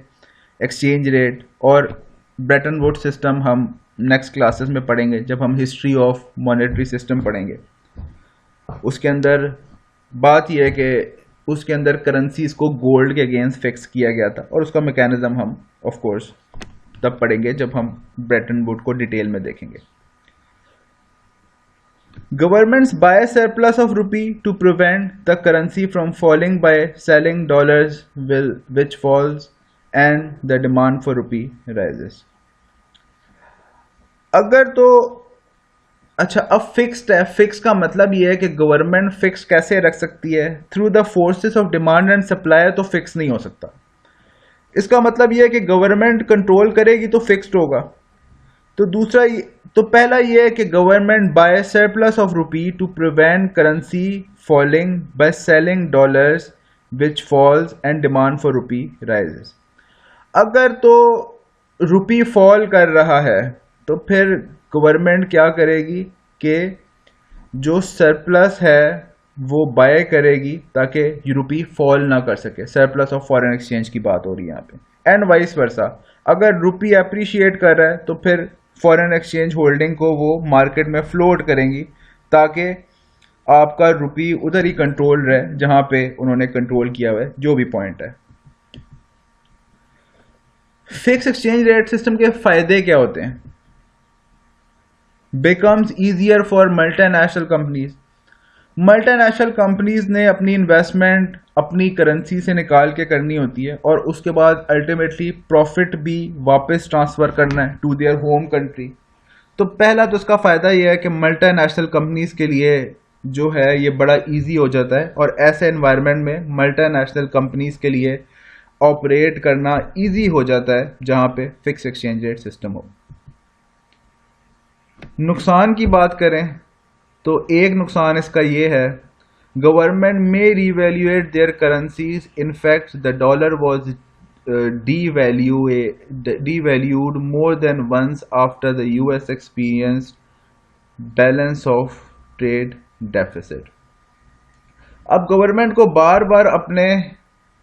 एक्सचेंज रेट। और ब्रेटन वुड्स सिस्टम हम नेक्स्ट क्लासेस में पढ़ेंगे जब हम हिस्ट्री ऑफ मॉनेटरी सिस्टम पढ़ेंगे। उसके अंदर बात यह है कि उसके अंदर करेंसीज को गोल्ड के अगेंस्ट फिक्स किया गया था, और उसका मैकेनिज्म हम ऑफ कोर्स तब पढ़ेंगे जब हम ब्रेटन वुड को डिटेल में देखेंगे। Governments buy surplus of rupee to prevent the currency from falling by selling dollars which falls and the demand for rupee rises। अगर तो अच्छा, अब फिक्स्ड है। फिक्स का मतलब ये है कि गवर्नमेंट फिक्स कैसे रख सकती है? Through the forces of demand and supply तो फिक्स नहीं हो सकता। इसका मतलब ये है कि गवर्नमेंट कंट्रोल करेगी तो फिक्स्ड होगा। तो पहला ये है कि government buy surplus of rupee to prevent currency falling by selling dollars which falls and demand for rupee rises. अगर तो रुपी फॉल कर रहा है तो फिर गवर्नमेंट क्या करेगी कि जो सरप्लस है वो बाय करेगी ताकि रुपी फॉल ना कर सके। सरप्लस ऑफ फॉरेन एक्सचेंज की बात हो रही है यहाँ पे। एंड वाइस वर्सा, अगर रुपी अप्रिशिएट कर रहा है तो फिर फॉरेन एक्सचेंज होल्डिंग को वो मार्केट में फ्लोट करेंगी ताकि आपका रुपी उधर ही कंट्रोल रहे जहां पे उन्होंने कंट्रोल किया हुआ है, जो भी पॉइंट है। फिक्स एक्सचेंज रेट सिस्टम के फायदे क्या होते हैं? Becomes easier for multinational companies. Multinational companies ने अपनी इन्वेस्टमेंट अपनी करेंसी से निकाल के करनी होती है और उसके बाद अल्टीमेटली प्रॉफिट भी वापस ट्रांसफर करना है टू देयर होम कंट्री। तो पहला तो इसका फायदा यह है कि मल्टीनेशनल कंपनीज के लिए जो है ये बड़ा इजी हो जाता है, और ऐसे एनवायरनमेंट में मल्टीनेशनल कंपनीज के लिए ऑपरेट करना इजी हो जाता है जहां पे फिक्स एक्सचेंज रेट सिस्टम हो। नुकसान की बात करें तो एक नुकसान इसका ये है, गवर्नमेंट में revaluate their currencies. In fact the dollar was devalued more than once after the US experienced balance of trade deficit। अब गवर्नमेंट को बार बार अपने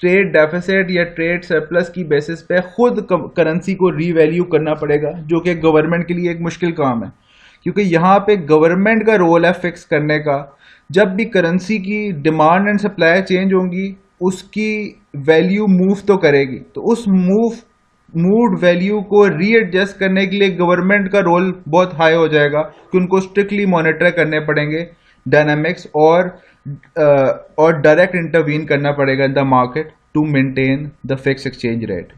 ट्रेड डेफिसिट या ट्रेड सरप्लस की बेसिस पे खुद करेंसी को रीवैल्यू करना पड़ेगा, जो कि गवर्नमेंट के लिए एक मुश्किल काम है, क्योंकि यहाँ पे गवर्नमेंट का रोल है फिक्स करने का। जब भी करेंसी की डिमांड एंड सप्लाई चेंज होंगी उसकी वैल्यू मूव तो करेगी, तो उस मूव्ड वैल्यू को रीएडजस्ट करने के लिए गवर्नमेंट का रोल बहुत हाई हो जाएगा कि उनको स्ट्रिक्टली मॉनिटर करने पड़ेंगे डायनामिक्स, और डायरेक्ट इंटरवीन करना पड़ेगा in the market to maintain the fix exchange rate.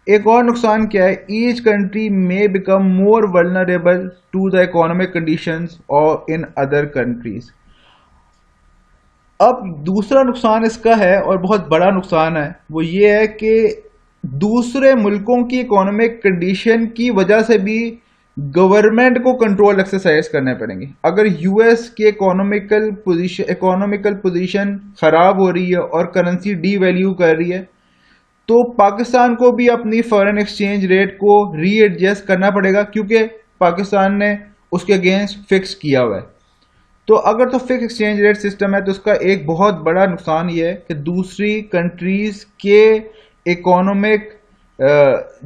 एक और नुकसान क्या है? ईच कंट्री में become more vulnerable to the economic conditions और इन अदर कंट्रीज। अब दूसरा नुकसान इसका है और बहुत बड़ा नुकसान है, वो ये है कि दूसरे मुल्कों की इकोनॉमिक कंडीशन की वजह से भी गवर्नमेंट को कंट्रोल एक्सरसाइज करने पड़ेंगे। अगर यूएस की इकोनॉमिकल पोजीशन खराब हो रही है और करेंसी डीवैल्यू कर रही है, तो पाकिस्तान को भी अपनी फॉरेन एक्सचेंज रेट को रीएडजस्ट करना पड़ेगा, क्योंकि पाकिस्तान ने उसके अगेंस्ट फिक्स किया हुआ है। तो अगर तो फिक्स एक्सचेंज रेट सिस्टम है तो उसका एक बहुत बड़ा नुकसान ये है कि दूसरी कंट्रीज के इकोनॉमिक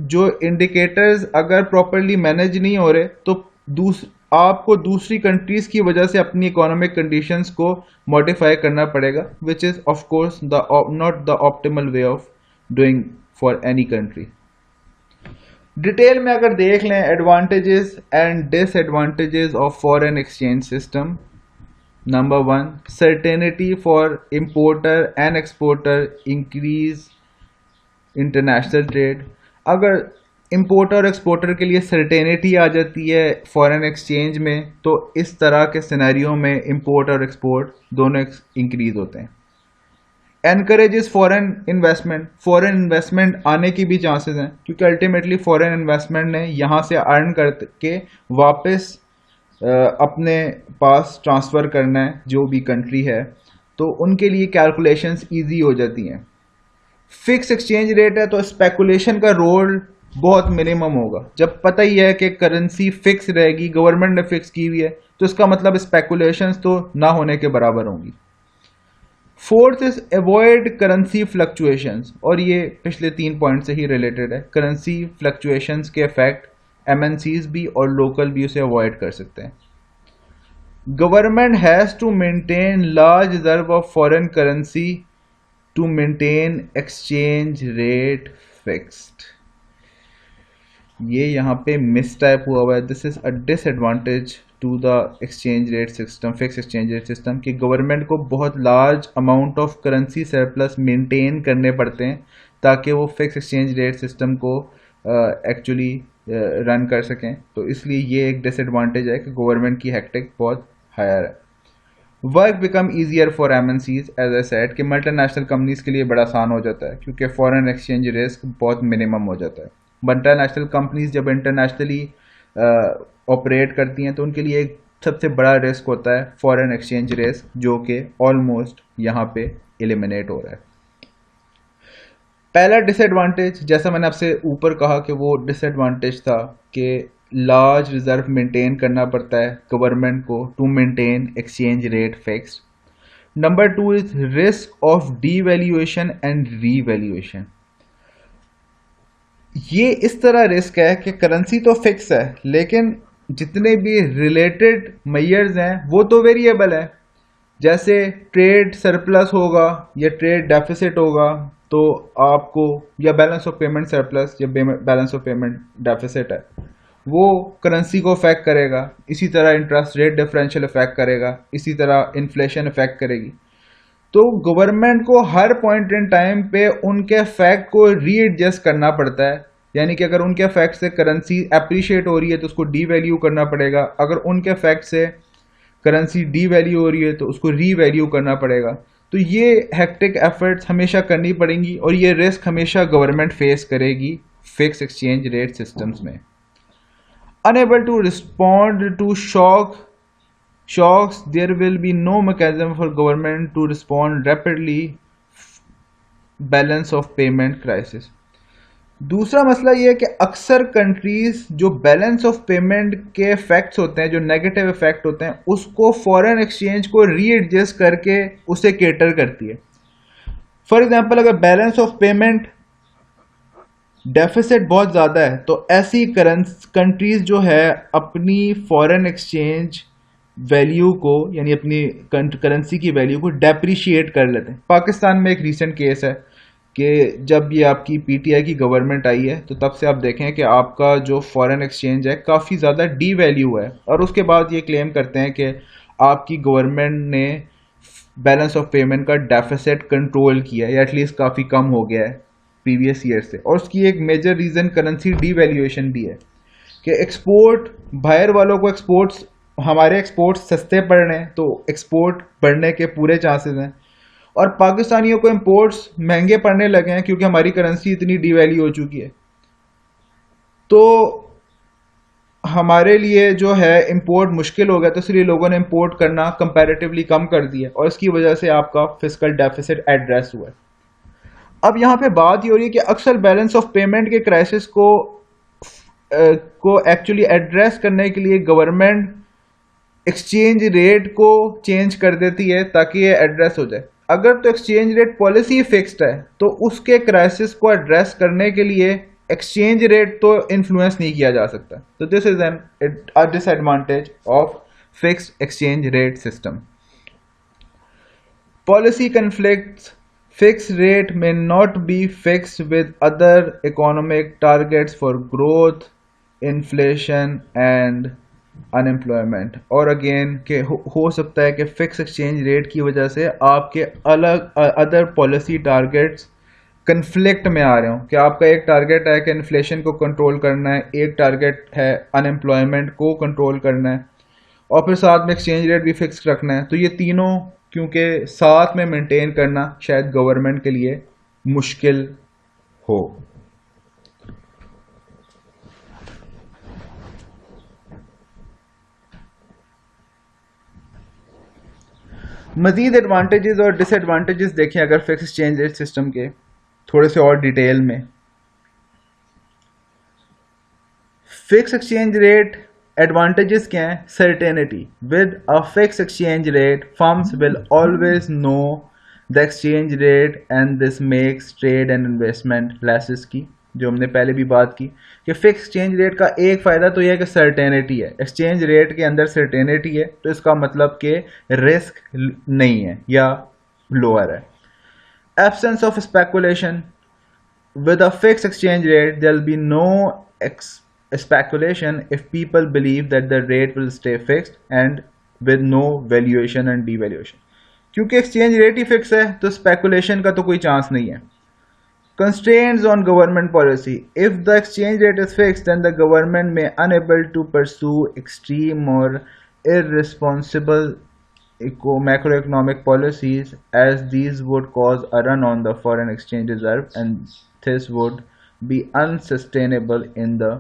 जो इंडिकेटर्स अगर प्रॉपरली मैनेज नहीं हो रहे तो आपको दूसरी कंट्रीज की वजह से अपनी इकोनॉमिक कंडीशंस को मॉडिफाई करना पड़ेगा, which is of course not the optimal way of doing for any country. Detail में अगर देख लें advantages and disadvantages of foreign exchange system. Number 1, certainty for importer and exporter, increase international trade. अगर importer और exporter के लिए certainty आ जाती है फॉरेन एक्सचेंज में, तो इस तरह के सिनेरियो में इंपोर्ट और एक्सपोर्ट दोनों इंक्रीज होते हैं। Encourages foreign investment. Foreign investment आने की भी चांसेस हैं, क्योंकि अल्टीमेटली फॉरेन इन्वेस्टमेंट ने यहाँ से अर्न करके वापस अपने पास ट्रांसफ़र करना है जो भी कंट्री है, तो उनके लिए कैलकुलेशंस इजी हो जाती हैं। फिक्स एक्सचेंज रेट है तो स्पेकुलेशन का रोल बहुत मिनिमम होगा। जब पता ही है कि करेंसी फिक्स रहेगी, गवर्नमेंट ने फिक्स की हुई है, तो इसका मतलब स्पेकुलेशंस तो ना होने के बराबर होंगी। Fourth is avoid currency fluctuations, और ये पिछले 3 पॉइंट से ही रिलेटेड है। करेंसी फ्लक्चुएशंस के इफेक्ट एमएनसीज भी और लोकल भी उसे अवॉइड कर सकते हैं। Government has to maintain large reserve of foreign currency to maintain exchange rate fixed. ये यहाँ पे मिस टाइप हुआ है। This is a disadvantage to the exchange rate system, fix exchange rate system, कि गवर्नमेंट को बहुत large amount of currency surplus maintain करने पड़ते हैं ताकि वो फिक्स एक्सचेंज रेट सिस्टम को एक्चुअली रन कर सकें। तो इसलिए ये एक डिसएडवांटेज है कि गवर्नमेंट की हेक्टिक बहुत हायर है। Work become easier for MNCs, as I said, कि मल्टीनेशनल कंपनीज के लिए बड़ा आसान हो जाता है क्योंकि फॉरेन एक्सचेंज रिस्क बहुत मिनिमम हो जाता है। मल्टीनेशनल कंपनीज जब इंटरनेशनली ऑपरेट करती हैं तो उनके लिए एक सबसे बड़ा रिस्क होता है फॉरेन एक्सचेंज रिस्क, जो कि ऑलमोस्ट यहाँ पे एलिमिनेट हो रहा है। पहला डिसएडवांटेज, जैसा मैंने आपसे ऊपर कहा कि वो डिसएडवांटेज था कि लार्ज रिजर्व मेंटेन करना पड़ता है गवर्नमेंट को to maintain exchange rate fixed. Number 2 is risk of devaluation and revaluation. ये इस तरह रिस्क है कि करेंसी तो फिक्स है लेकिन जितने भी रिलेटेड मेजर्स हैं वो तो वेरिएबल है। जैसे ट्रेड सरप्लस होगा या ट्रेड डेफिसिट होगा तो आपको, या बैलेंस ऑफ पेमेंट सरप्लस या बैलेंस ऑफ पेमेंट डेफिसिट है, वो करेंसी को अफेक्ट करेगा। इसी तरह इंटरेस्ट रेट डिफरेंशियल अफेक्ट करेगा, इसी तरह इन्फ्लेशन अफेक्ट करेगी। तो गवर्नमेंट को हर पॉइंट इन टाइम पे उनके फैक्ट को रीएडजस्ट करना पड़ता है। यानी कि अगर उनके फैक्ट से करेंसी अप्रिशिएट हो रही है तो उसको डी वैल्यू करना पड़ेगा, अगर उनके फैक्ट से करेंसी डी वैल्यू हो रही है तो उसको री वैल्यू करना पड़ेगा। तो ये हेक्टिक एफर्ट्स हमेशा करनी पड़ेंगी और ये रिस्क हमेशा गवर्नमेंट फेस करेगी फिक्स एक्सचेंज रेट सिस्टम्स में। Unable to respond to shocks, there will be no mechanism for government to respond rapidly balance of payment crisis। दूसरा मसला ये है कि अक्सर कंट्रीज जो बैलेंस ऑफ पेमेंट के इफेक्ट्स होते हैं, जो नेगेटिव इफेक्ट होते हैं, उसको फॉरेन एक्सचेंज को रीएडजस्ट करके उसे केटर करती है। फॉर एग्जांपल, अगर बैलेंस ऑफ पेमेंट डेफिसिट बहुत ज़्यादा है तो ऐसी कंट्रीज जो है अपनी फॉरेन एक्सचेंज वैल्यू को, यानी अपनी करेंसी की वैल्यू को डेप्रिशिएट कर लेते हैं। पाकिस्तान में एक रीसेंट केस है कि जब ये आपकी पीटीआई की गवर्नमेंट आई है तो तब से आप देखें कि आपका जो फॉरेन एक्सचेंज है काफ़ी ज़्यादा डी वैल्यू है, और उसके बाद ये क्लेम करते हैं कि आपकी गवर्नमेंट ने बैलेंस ऑफ पेमेंट का डेफिसिट कंट्रोल किया है या एटलीस्ट काफ़ी कम हो गया है प्रीवियस ईयर से। और उसकी एक major reason currency devaluation भी है कि एक्सपोर्ट, बाहर वालों को एक्सपोर्ट्स, हमारे एक्सपोर्ट्स सस्ते पड़ रहे हैं तो एक्सपोर्ट बढ़ने के पूरे चांसेस हैं, और पाकिस्तानियों को इंपोर्ट्स महंगे पड़ने लगे हैं क्योंकि हमारी करेंसी इतनी डीवैल्यू हो चुकी है। तो हमारे लिए जो है इंपोर्ट मुश्किल हो गया, तो इसलिए लोगों ने इंपोर्ट करना कंपैरेटिवली कम कर दिया और इसकी वजह से आपका फिस्कल डेफिसिट एड्रेस हुआ है। अब यहाँ पे बात ये हो रही है कि अक्सर बैलेंस ऑफ पेमेंट के क्राइसिस को एक्चुअली एड्रेस करने के लिए गवर्नमेंट एक्सचेंज रेट को चेंज कर देती है ताकि ये एड्रेस हो जाए। अगर तो एक्सचेंज रेट पॉलिसी फिक्स्ड है तो उसके क्राइसिस को एड्रेस करने के लिए एक्सचेंज रेट तो इन्फ्लुएंस नहीं किया जा सकता। तो this is an disadvantage of fixed exchange rate system. Policy conflicts, fixed rate may not be fixed with other economic targets for growth, inflation and unemployment। और अगेन के हो सकता है कि फिक्स एक्सचेंज रेट की वजह से आपके अलग अदर पॉलिसी टारगेट्स कन्फ्लिक्ट में आ रहे हो, कि आपका एक टारगेट है कि इन्फ्लेशन को कंट्रोल करना है, एक टारगेट है अनएम्प्लॉयमेंट को कंट्रोल करना है, और फिर साथ में एक्सचेंज रेट भी फिक्स रखना है। तो ये तीनों क्योंकि साथ में मेंटेन करना शायद गवर्नमेंट के लिए मुश्किल हो। मजीद एडवांटेजेस और डिसएडवांटेजेस देखें अगर फिक्स एक्सचेंज रेट सिस्टम के थोड़े से और डिटेल में। फिक्स एक्सचेंज रेट एडवांटेजेस क्या हैं? Certainty. With a fix exchange rate firms will always know the exchange rate and this makes trade and investment less risky, जो हमने पहले भी बात की कि फिक्स एक्सचेंज रेट का एक फ़ायदा तो यह है कि सर्टेनिटी है, एक्सचेंज रेट के अंदर सर्टेनिटी है, तो इसका मतलब कि रिस्क नहीं है या लोअर है। Absence of speculation, with a fixed exchange rate there will be no speculation if people believe that the rate will stay fixed and with no valuation and devaluation, क्योंकि एक्सचेंज रेट ही fix है तो speculation का तो कोई chance नहीं है। Constraints on government policy, if the exchange rate is fixed then the government may unable to pursue extreme or irresponsible macroeconomic policies, as these would cause a run on the foreign exchange reserve and this would be unsustainable in the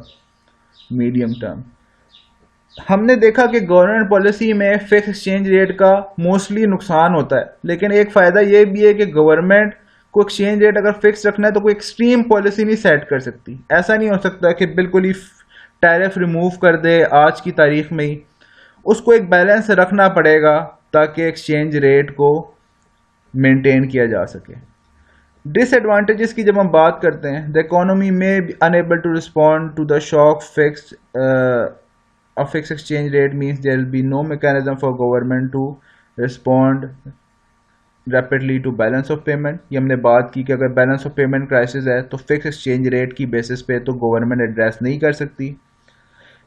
medium term। हमने देखा कि government policy में fix exchange rate का mostly नुकसान होता है, लेकिन एक फ़ायदा ये भी है कि गवर्नमेंट को एक्सचेंज रेट अगर फिक्स रखना है तो कोई एक्सट्रीम पॉलिसी नहीं सेट कर सकती। ऐसा नहीं हो सकता कि बिल्कुल ही टैरिफ रिमूव कर दे आज की तारीख में ही, उसको एक बैलेंस रखना पड़ेगा ताकि एक्सचेंज रेट को मेंटेन किया जा सके। डिसएडवांटेजेस की जब हम बात करते हैं, द इकोनॉमी में be unable to respond to the shock fix a fixed exchange rate means there will be no mechanism for government to respond rapidly to balance of payment। ये हमने बात की कि अगर बैलेंस ऑफ पेमेंट क्राइसिस है तो fix exchange rate की basis पे तो गवर्नमेंट एड्रेस नहीं कर सकती।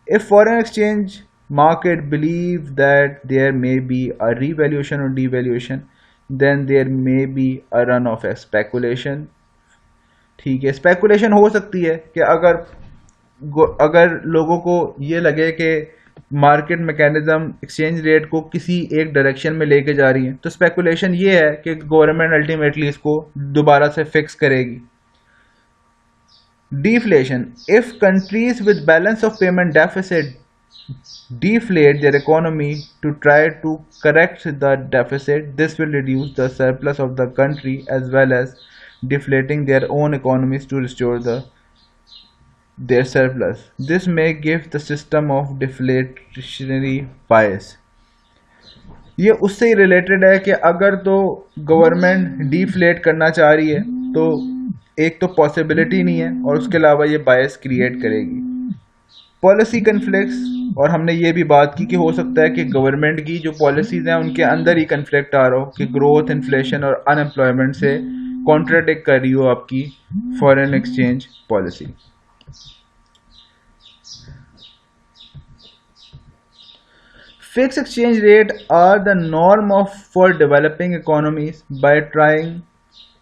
If foreign exchange market believe that there may be a revaluation or devaluation then there may be a run of a speculation। ठीक है, स्पेकुलेशन हो सकती है कि अगर लोगों को ये लगे कि मार्केट मैकेनिज्म एक्सचेंज रेट को किसी एक डायरेक्शन में लेके जा रही है तो स्पेकुलेशन ये है कि गवर्नमेंट अल्टीमेटली इसको दोबारा से फिक्स करेगी। Deflation, if countries with balance of payment deficit deflate their economy to try to correct the deficit, this will reduce the surplus of the country as well as deflating their own economies to restore their surplus। This may give the system of deflationary bias। ये उससे ही related है कि अगर तो government deflate करना चाह रही है तो एक तो पॉसिबिलिटी नहीं है और उसके अलावा ये बायस क्रिएट करेगी। पॉलिसी कन्फ्लिक्ट्स, और हमने ये भी बात की कि हो सकता है कि गवर्नमेंट की जो पॉलिसीज हैं उनके अंदर ही कन्फ्लिक्ट आ रहा हो कि ग्रोथ, इन्फ्लेशन और अनएम्प्लॉयमेंट से कॉन्ट्राडिक्ट कर रही हो आपकी foreign exchange policy. Fix exchange rate are the norm of for developing economies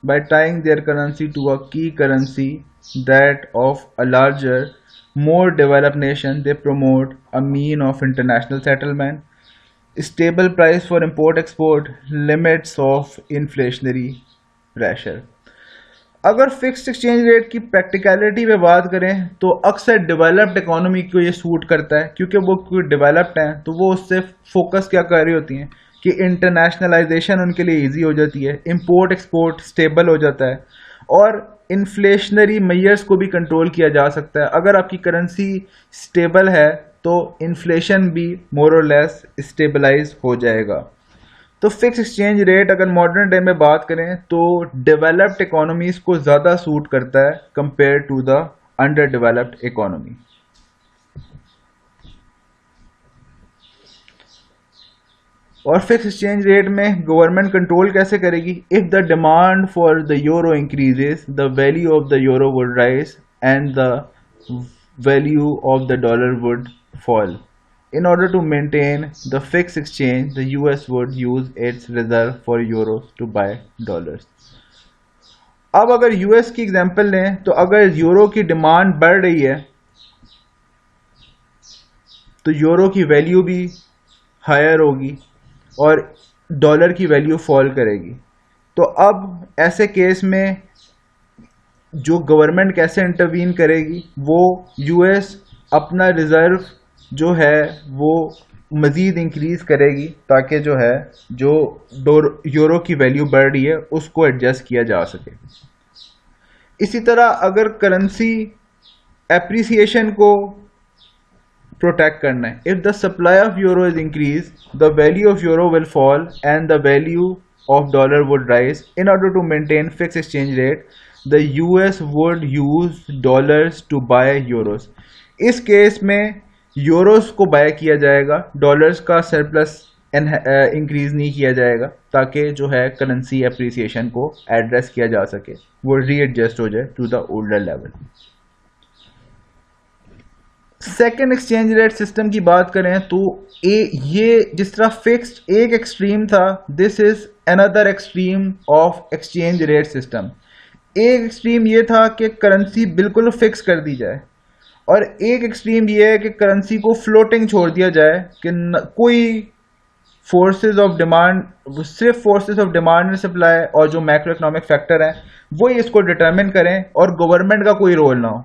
by tying their currency to a key currency that of a larger more developed nation, they promote a mean of international settlement, stable price for import export, limits of inflationary pressure। अगर fixed exchange rate की practicality पे बात करें तो अक्सर developed economy को ये suit करता है, क्योंकि वो डेवलप्ड हैं तो वो उससे फोकस क्या कर रही होती हैं कि इंटरनेशनलाइजेशन उनके लिए इजी हो जाती है, इंपोर्ट एक्सपोर्ट स्टेबल हो जाता है और इन्फ्लेशनरी मेजर्स को भी कंट्रोल किया जा सकता है। अगर आपकी करेंसी स्टेबल है तो इन्फ्लेशन भी मोर और लेस स्टेबलाइज हो जाएगा। तो फिक्स एक्सचेंज रेट अगर मॉडर्न डे में बात करें तो डेवलप्ड इकोनॉमीज को ज़्यादा सूट करता है compare to the underdeveloped economy. और फिक्स एक्सचेंज रेट में गवर्नमेंट कंट्रोल कैसे करेगी? If the demand for the euro increases the value of the euro would rise and the value of the dollar would fall. In order to maintain the fixed exchange, the US would use its reserve for euros to buy dollars। अब अगर US की example लें तो अगर euro की demand बढ़ रही है तो यूरो की वैल्यू भी हायर होगी और डॉलर की वैल्यू फॉल करेगी। तो अब ऐसे केस में जो गवर्नमेंट कैसे इंटरवीन करेगी, वो यूएस अपना रिजर्व जो है वो मज़ीद इंक्रीज़ करेगी ताकि जो है जो यूरो की वैल्यू बढ़ रही है उसको एडजस्ट किया जा सके। इसी तरह अगर करेंसी एप्रिसिएशन को प्रोटेक्ट करना है, if the supply of euro is increase the value of euro will fall and the value of dollar would rise. In order to maintain fixed exchange rate, the US would use dollars to buy euros. इस case में Euros को bye किया जाएगा, dollars का surplus increase नहीं किया जाएगा, ताकि जो है करेंसी एप्रिसिएशन को एड्रेस किया जा सके, वो रीएडजस्ट हो जाए to the older level. Second exchange rate system की बात करें तो ये जिस तरह फिक्स्ड एक एक्सट्रीम था, this is another extreme of exchange rate system. एक एक्सट्रीम ये था कि करेंसी बिल्कुल फिक्स कर दी जाए, और एक एक्सट्रीम ये है कि करेंसी को फ्लोटिंग छोड़ दिया जाए कि कोई फोर्सेस ऑफ डिमांड, सिर्फ forces of demand and supply और जो मैक्रो इकोनॉमिक फैक्टर हैं वही इसको डिटरमिन करें और गवर्नमेंट का कोई रोल ना हो।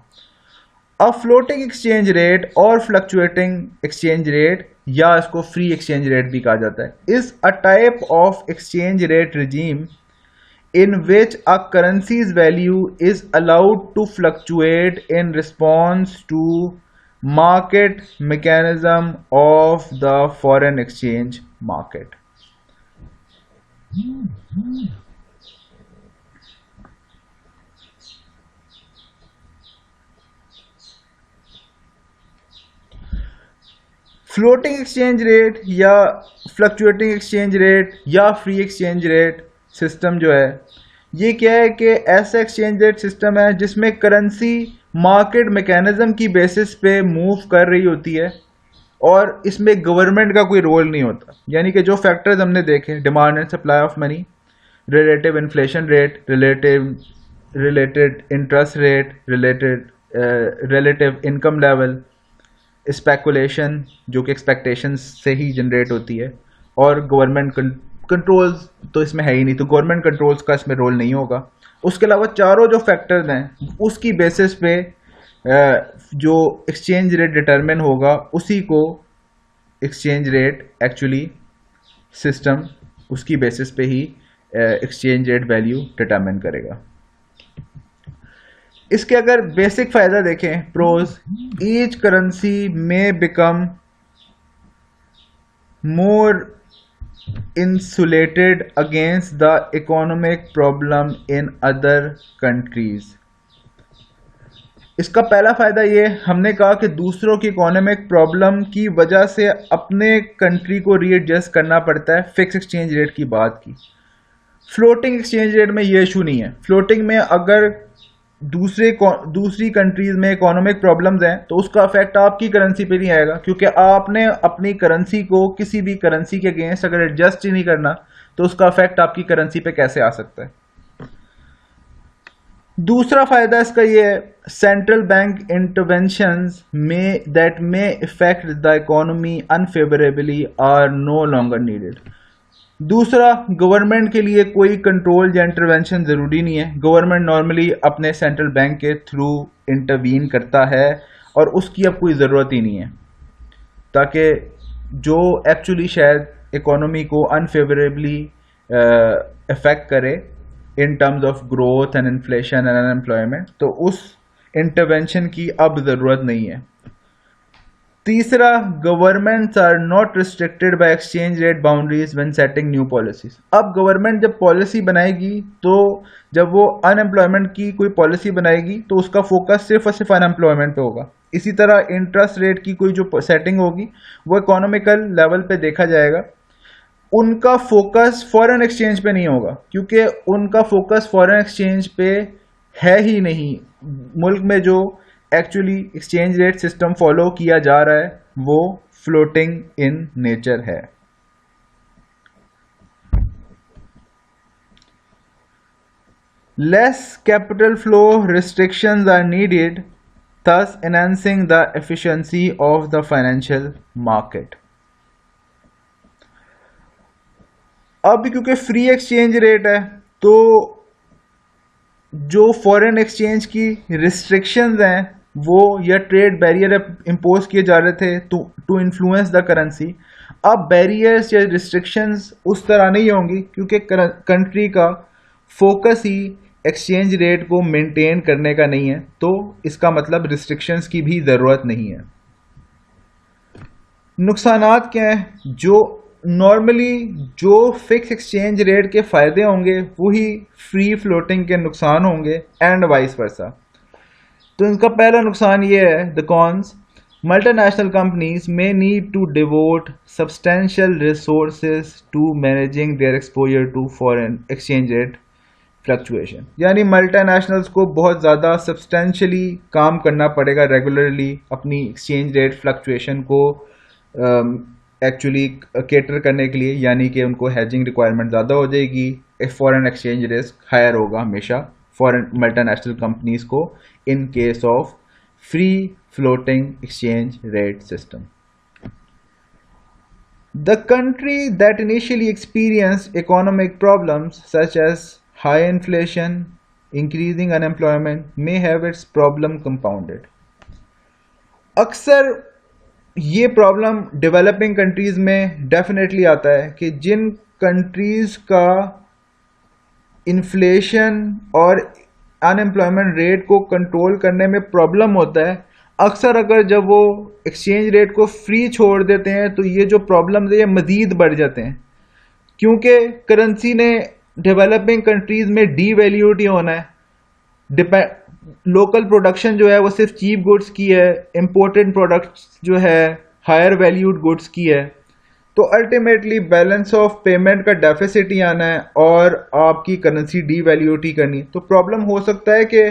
अ फ्लोटिंग एक्सचेंज रेट और फ्लक्चुएटिंग एक्सचेंज रेट, या इसको फ्री एक्सचेंज रेट भी कहा जाता है, is a type of exchange rate regime in which a currency's value is allowed to fluctuate in response to market mechanism of the foreign exchange market. Floating exchange rate या fluctuating exchange rate या free exchange rate system जो है, ये क्या है कि ऐसा exchange rate system है जिसमें करेंसी मार्केट मैकेनिज्म की बेसिस पे मूव कर रही होती है और इसमें गवर्नमेंट का कोई रोल नहीं होता। यानी कि जो फैक्टर्स हमने देखे, demand and supply of money, relative inflation rate, related interest rate, relative income level, speculation जो कि एक्सपेक्टेशंस से ही जनरेट होती है, और गवर्नमेंट कंट्रोल्स तो इसमें है ही नहीं, तो गवर्नमेंट कंट्रोल्स का इसमें रोल नहीं होगा। उसके अलावा चारों जो फैक्टर्स हैं उसकी बेसिस पे जो एक्सचेंज रेट डिटरमिन होगा उसी को एक्सचेंज रेट एक्चुअली सिस्टम उसकी बेसिस पे ही एक्सचेंज रेट वैल्यू डिटरमिन करेगा। इसके अगर बेसिक फायदा देखें, प्रोज, ईच करेंसी में become more insulated against the economic problem in other countries। इसका पहला फायदा ये हमने कहा कि दूसरों की इकोनॉमिक प्रॉब्लम की वजह से अपने कंट्री को रीएडजस्ट करना पड़ता है। फिक्स एक्सचेंज रेट की बात की, फ्लोटिंग एक्सचेंज रेट में ये इशू नहीं है। फ्लोटिंग में अगर दूसरी कंट्रीज में इकोनॉमिक प्रॉब्लम्स हैं तो उसका इफेक्ट आपकी करेंसी पे नहीं आएगा, क्योंकि आपने अपनी करेंसी को किसी भी करेंसी के अगेंस्ट अगर एडजस्ट ही नहीं करना तो उसका इफेक्ट आपकी करेंसी पे कैसे आ सकता है। दूसरा फायदा इसका ये है, सेंट्रल बैंक इंटरवेंशंस में that may effect the economy unfavourably are no longer needed. दूसरा, गवर्नमेंट के लिए कोई कंट्रोल या इंटरवेंशन ज़रूरी नहीं है। गवर्नमेंट नॉर्मली अपने सेंट्रल बैंक के थ्रू इंटरवीन करता है और उसकी अब कोई ज़रूरत ही नहीं है, ताकि जो एक्चुअली शायद इकोनॉमी को अनफेवरेबली अफेक्ट करे in terms of growth and inflation and unemployment, तो उस इंटरवेंशन की अब ज़रूरत नहीं है। तीसरा, governments are not restricted by exchange rate boundaries when setting new policies. अब गवर्नमेंट जब पॉलिसी बनाएगी तो जब वो अनएम्प्लॉयमेंट की कोई पॉलिसी बनाएगी तो उसका फोकस सिर्फ और सिर्फ अनएम्प्लॉयमेंट पे होगा। इसी तरह इंटरेस्ट रेट की कोई जो सेटिंग होगी वो इकोनॉमिकल लेवल पे देखा जाएगा, उनका फोकस फॉरेन एक्सचेंज पे नहीं होगा, क्योंकि उनका फोकस फॉरेन एक्सचेंज पे है ही नहीं। मुल्क में जो actually exchange rate system follow किया जा रहा है वो फ्लोटिंग इन नेचर है। Less capital flow restrictions are needed, thus enhancing the efficiency of the financial market। अब क्योंकि फ्री एक्सचेंज रेट है तो जो फॉरेन एक्सचेंज की रिस्ट्रिक्शंस हैं वो या ट्रेड बैरियर इम्पोज किए जा रहे थे टू इन्फ्लुएंस द करेंसी, अब बैरियर्स या रिस्ट्रिक्शंस उस तरह नहीं होंगी, क्योंकि कंट्री का फोकस ही एक्सचेंज रेट को मेंटेन करने का नहीं है, तो इसका मतलब रिस्ट्रिक्शंस की भी ज़रूरत नहीं है। नुकसानात क्या हैं? जो नॉर्मली जो फिक्स एक्सचेंज रेट के फायदे होंगे वही फ्री फ्लोटिंग के नुकसान होंगे एंड वाइस वर्सा। तो इनका पहला नुकसान ये है, the cons, multinational companies may need to devote substantial resources to managing their exposure to foreign exchange rate fluctuation. यानी मल्टीनेशनल्स को बहुत ज़्यादा सब्सटेंशियली काम करना पड़ेगा रेगुलरली अपनी एक्सचेंज रेट फ्लक्चुएशन को एक्चुअली केटर करने के लिए, यानी कि उनको हैजिंग रिक्वायरमेंट ज़्यादा हो जाएगी, फॉरेन एक्सचेंज रिस्क हायर होगा हमेशा फॉरेन मल्टीनेशनल कंपनीज को in case of free floating exchange rate system. The country that initially experienced economic problems such as high inflation, increasing unemployment may have its problem compounded. अक्सर ये problem developing countries में definitely आता है कि जिन countries का inflation और unemployment rate को control करने में प्रॉब्लम होता है, अक्सर अगर जब वो एक्सचेंज रेट को फ्री छोड़ देते हैं तो ये जो प्रॉब्लम्स है ये मज़ीद बढ़ जाते हैं, क्योंकि करेंसी ने डेवलपिंग कंट्रीज में डीवैल्यूड ही होना है। लोकल प्रोडक्शन जो है वो सिर्फ चीप गुड्स की है, इम्पोर्टेड प्रोडक्ट्स जो है हायर वैल्यूड गुड्स की है। तो अल्टीमेटली बैलेंस ऑफ पेमेंट का डेफिसिट ही आना है और आपकी करेंसी डीवैल्यूड ही करनी है। तो प्रॉब्लम हो सकता है कि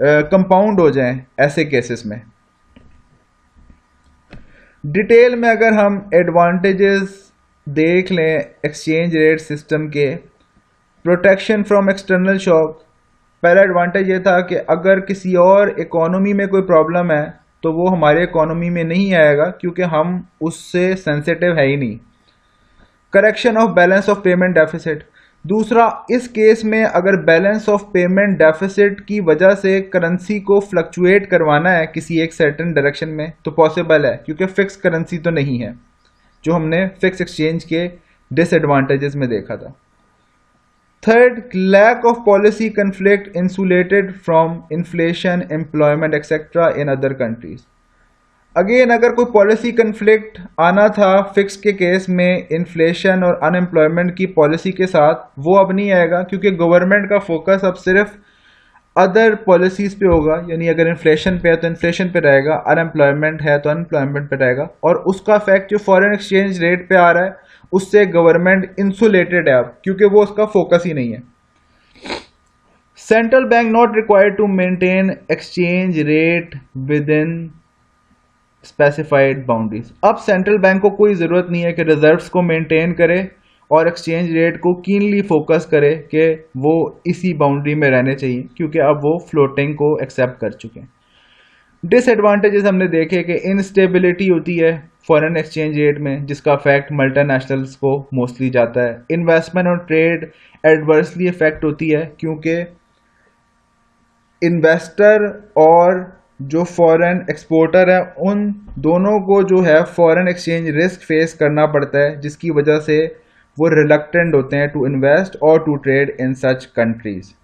कंपाउंड हो जाए ऐसे केसेस में। डिटेल में अगर हम एडवांटेजेस देख लें एक्सचेंज रेट सिस्टम के, प्रोटेक्शन फ्रॉम एक्सटर्नल शॉक। पहला एडवांटेज ये था कि अगर किसी और इकोनॉमी में कोई प्रॉब्लम है तो वो हमारे इकोनॉमी में नहीं आएगा क्योंकि हम उससे सेंसिटिव है ही नहीं। Correction of balance of payment deficit. दूसरा, इस केस में अगर बैलेंस ऑफ पेमेंट डेफिसिट की वजह से करेंसी को फ्लक्चुएट करवाना है किसी एक सर्टेन डायरेक्शन में तो पॉसिबल है, क्योंकि फिक्स करेंसी तो नहीं है, जो हमने फिक्स एक्सचेंज के डिसएडवांटेजेस में देखा था। Third, lack of policy conflict insulated from inflation, employment etcetera in other countries. Again, अगर कोई पॉलिसी कन्फ्लिक्ट आना था फिक्स के केस में इन्फ्लेशन और अनएम्प्लॉयमेंट की पॉलिसी के साथ, वो अब नहीं आएगा क्योंकि गवर्नमेंट का फोकस अब सिर्फ अदर पॉलिसीज पे होगा। यानी अगर इन्फ्लेशन पे है तो इन्फ्लेशन पे रहेगा, अनएम्प्लॉयमेंट है तो अनएम्प्लॉयमेंट पे रहेगा, और उसका इफेक्ट जो फॉरेन एक्सचेंज रेट पे आ रहा है उससे गवर्नमेंट इंसुलेटेड है अब, क्योंकि वो उसका फोकस ही नहीं है। Central bank not required to maintain exchange rate within specified boundaries. अब सेंट्रल बैंक को कोई जरूरत नहीं है कि रिजर्व्स को मेंटेन करे और एक्सचेंज रेट को कीनली फोकस करे कि वो इसी बाउंड्री में रहने चाहिए, क्योंकि अब वो फ्लोटिंग को एक्सेप्ट कर चुके हैं। डिसएडवांटेजेस हमने देखे कि इनस्टेबिलिटी होती है फॉरेन एक्सचेंज रेट में, जिसका इफेक्ट मल्टीनेशनल्स को मोस्टली जाता है। इन्वेस्टमेंट और ट्रेड एडवर्सली इफेक्ट होती है क्योंकि इन्वेस्टर और जो फॉरेन एक्सपोर्टर है उन दोनों को जो है फॉरेन एक्सचेंज रिस्क फेस करना पड़ता है, जिसकी वजह से वो रिलक्टेंट होते हैं टू इन्वेस्ट और to trade in such countries.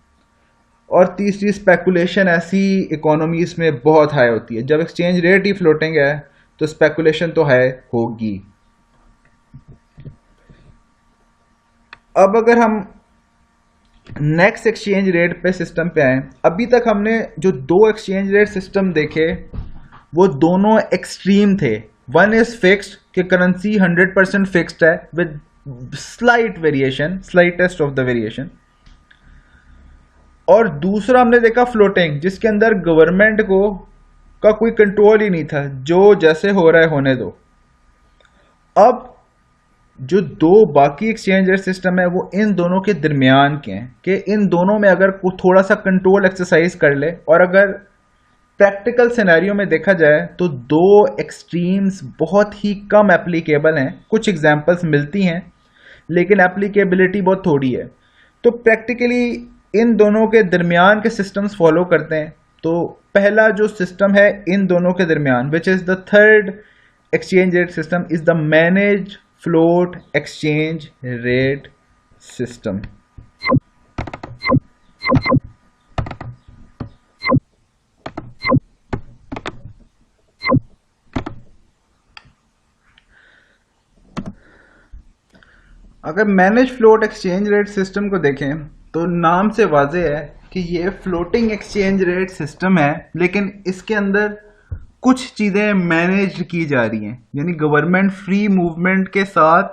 और तीसरी, स्पेकुलेशन ऐसी इकोनॉमीज में बहुत हाई होती है। जब एक्सचेंज रेट ही फ्लोटिंग है तो स्पेकुलेशन तो हाई होगी। अब अगर हम नेक्स्ट एक्सचेंज रेट पे सिस्टम पे आए, अभी तक हमने जो दो एक्सचेंज रेट सिस्टम देखे वो दोनों एक्सट्रीम थे। वन इज फिक्स्ड कि करेंसी 100% फिक्स्ड है with slight variation, slightest of the variation, और दूसरा हमने देखा फ्लोटिंग जिसके अंदर गवर्नमेंट को का कोई कंट्रोल ही नहीं था, जो जैसे हो रहा है होने दो। अब जो दो बाकी एक्सचेंज रेट सिस्टम है वो इन दोनों के दरमियान के हैं कि इन दोनों में अगर थोड़ा सा कंट्रोल एक्सरसाइज कर ले, और अगर प्रैक्टिकल सिनेरियो में देखा जाए तो दो एक्सट्रीम्स बहुत ही कम एप्लीकेबल हैं। कुछ एग्जांपल्स मिलती हैं लेकिन एप्लीकेबिलिटी बहुत थोड़ी है। तो प्रैक्टिकली इन दोनों के दरमियान के सिस्टम्स फॉलो करते हैं। तो पहला जो सिस्टम है इन दोनों के दरमियान, which is the third exchange rate system, is the manage float exchange rate system. अगर manage float exchange rate system को देखें तो नाम से वाज़ेह है कि ये फ्लोटिंग एक्सचेंज रेट सिस्टम है, लेकिन इसके अंदर कुछ चीज़ें मैनेज की जा रही हैं। यानी गवर्नमेंट फ्री मूवमेंट के साथ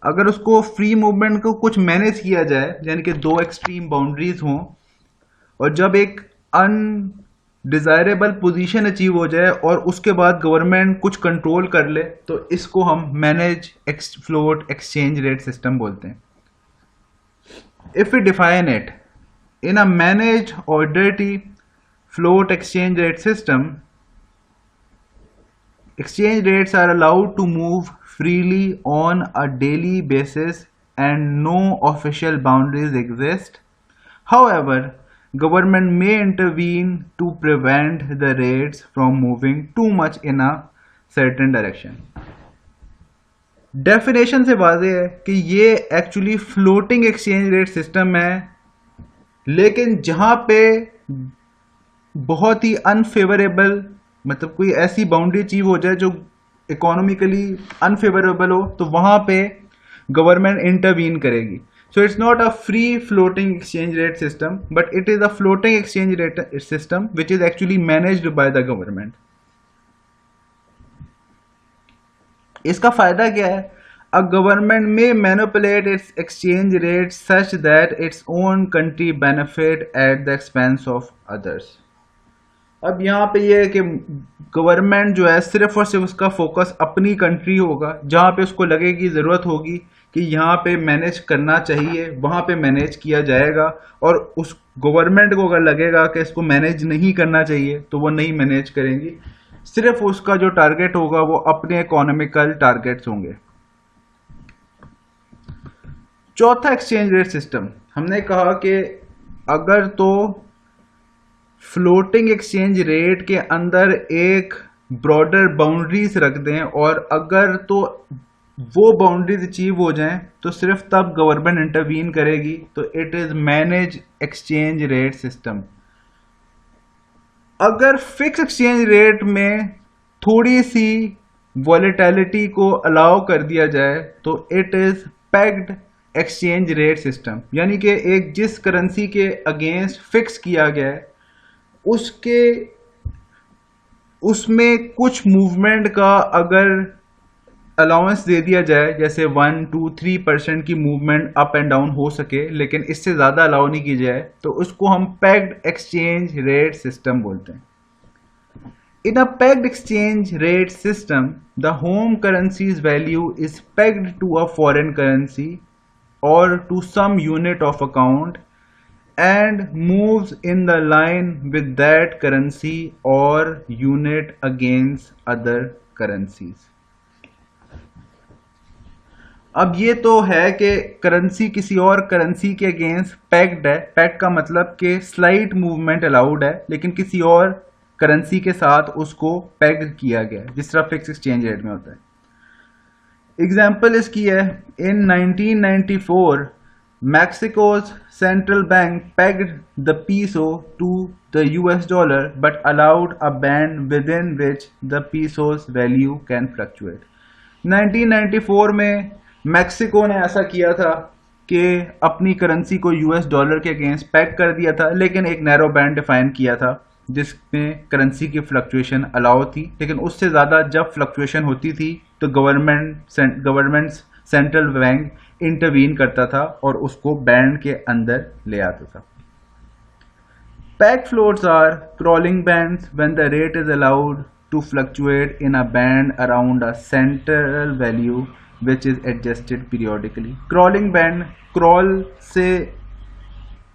अगर उसको फ्री मूवमेंट को कुछ मैनेज किया जाए, यानी कि दो एक्सट्रीम बाउंड्रीज हों, और जब एक अनडिजायरेबल पोजीशन अचीव हो जाए और उसके बाद गवर्नमेंट कुछ कंट्रोल कर ले, तो इसको हम manage float exchange rate system बोलते हैं। If we define it in a manage और dirty float exchange rate system, exchange rates are allowed to move freely on a daily basis and no official boundaries exist. However, government may intervene to prevent the rates from moving too much in a certain direction. Definition से वाज़ेह है कि ये actually floating exchange rate system है, लेकिन जहां पे बहुत ही unfavourable, मतलब कोई ऐसी बाउंड्री अचीव हो जाए जो इकोनॉमिकली अनफेवरेबल हो, तो वहां पे गवर्नमेंट इंटरवीन करेगी। So it's not a free floating exchange rate system, but it is a floating exchange rate system which is actually managed by the government. इसका फायदा क्या है? A government may manipulate its exchange rate such that its own country benefit at the expense of others. अब यहाँ पे ये है कि गवर्नमेंट जो है सिर्फ और सिर्फ उसका फोकस अपनी कंट्री होगा, जहाँ पे उसको लगेगी ज़रूरत होगी कि यहाँ पे मैनेज करना चाहिए, वहाँ पे मैनेज किया जाएगा, और उस गवर्नमेंट को अगर लगेगा कि इसको मैनेज नहीं करना चाहिए तो वो नहीं मैनेज करेंगी। सिर्फ उसका जो टारगेट होगा वो अपने इकोनॉमिकल टारगेट्स होंगे। चौथा एक्सचेंज रेट सिस्टम, हमने कहा कि अगर तो फ्लोटिंग एक्सचेंज रेट के अंदर एक ब्रॉडर बाउंड्रीज रख दें, और अगर तो वो बाउंड्रीज अचीव हो जाएं तो सिर्फ तब गवर्नमेंट इंटरवीन करेगी, तो it is manage exchange rate system. अगर फिक्स एक्सचेंज रेट में थोड़ी सी वॉलेटिलिटी को अलाउ कर दिया जाए तो it is pegged exchange rate system, यानी कि एक जिस करेंसी के अगेंस्ट फिक्स किया गया है उसमें कुछ मूवमेंट का अगर अलाउंस दे दिया जाए, जैसे 1, 2, 3% की मूवमेंट अप एंड डाउन हो सके, लेकिन इससे ज़्यादा अलाउ नहीं की जाए, तो उसको हम पेग्ड एक्सचेंज रेट सिस्टम बोलते हैं। In a pegged exchange rate system, the home currency's value is pegged to a foreign currency or to some unit of account and moves in the line with that currency or unit against other currencies. अब ये तो है कि currency किसी और currency के against packed है। Packed का मतलब कि स्लाइट मूवमेंट अलाउड है, लेकिन किसी और करेंसी के साथ उसको पैक्ड किया गया है, जिस तरह फिक्स एक्सचेंज रेट में होता है। एग्जाम्पल इसकी है, in 1994 Mexico's central bank pegged the peso to the US dollar but allowed a band within which the peso's value can fluctuate. 1994 में मैक्सिको ने ऐसा किया था कि अपनी करेंसी को US डॉलर के अगेंस्ट पैक कर दिया था, लेकिन एक नैरो बैंड डिफाइन किया था जिसमें करेंसी की फ्लक्चुएशन अलाउ थी, लेकिन उससे ज़्यादा जब फ्लक्चुएशन होती थी तो गवर्नमेंट सेंट्रल बैंक इंटरवीन करता था और उसको बैंड के अंदर ले आता था। Peg floats are crawling bands when the rate is allowed to fluctuate in a band around a central value which is adjusted periodically. Crawling band, crawl से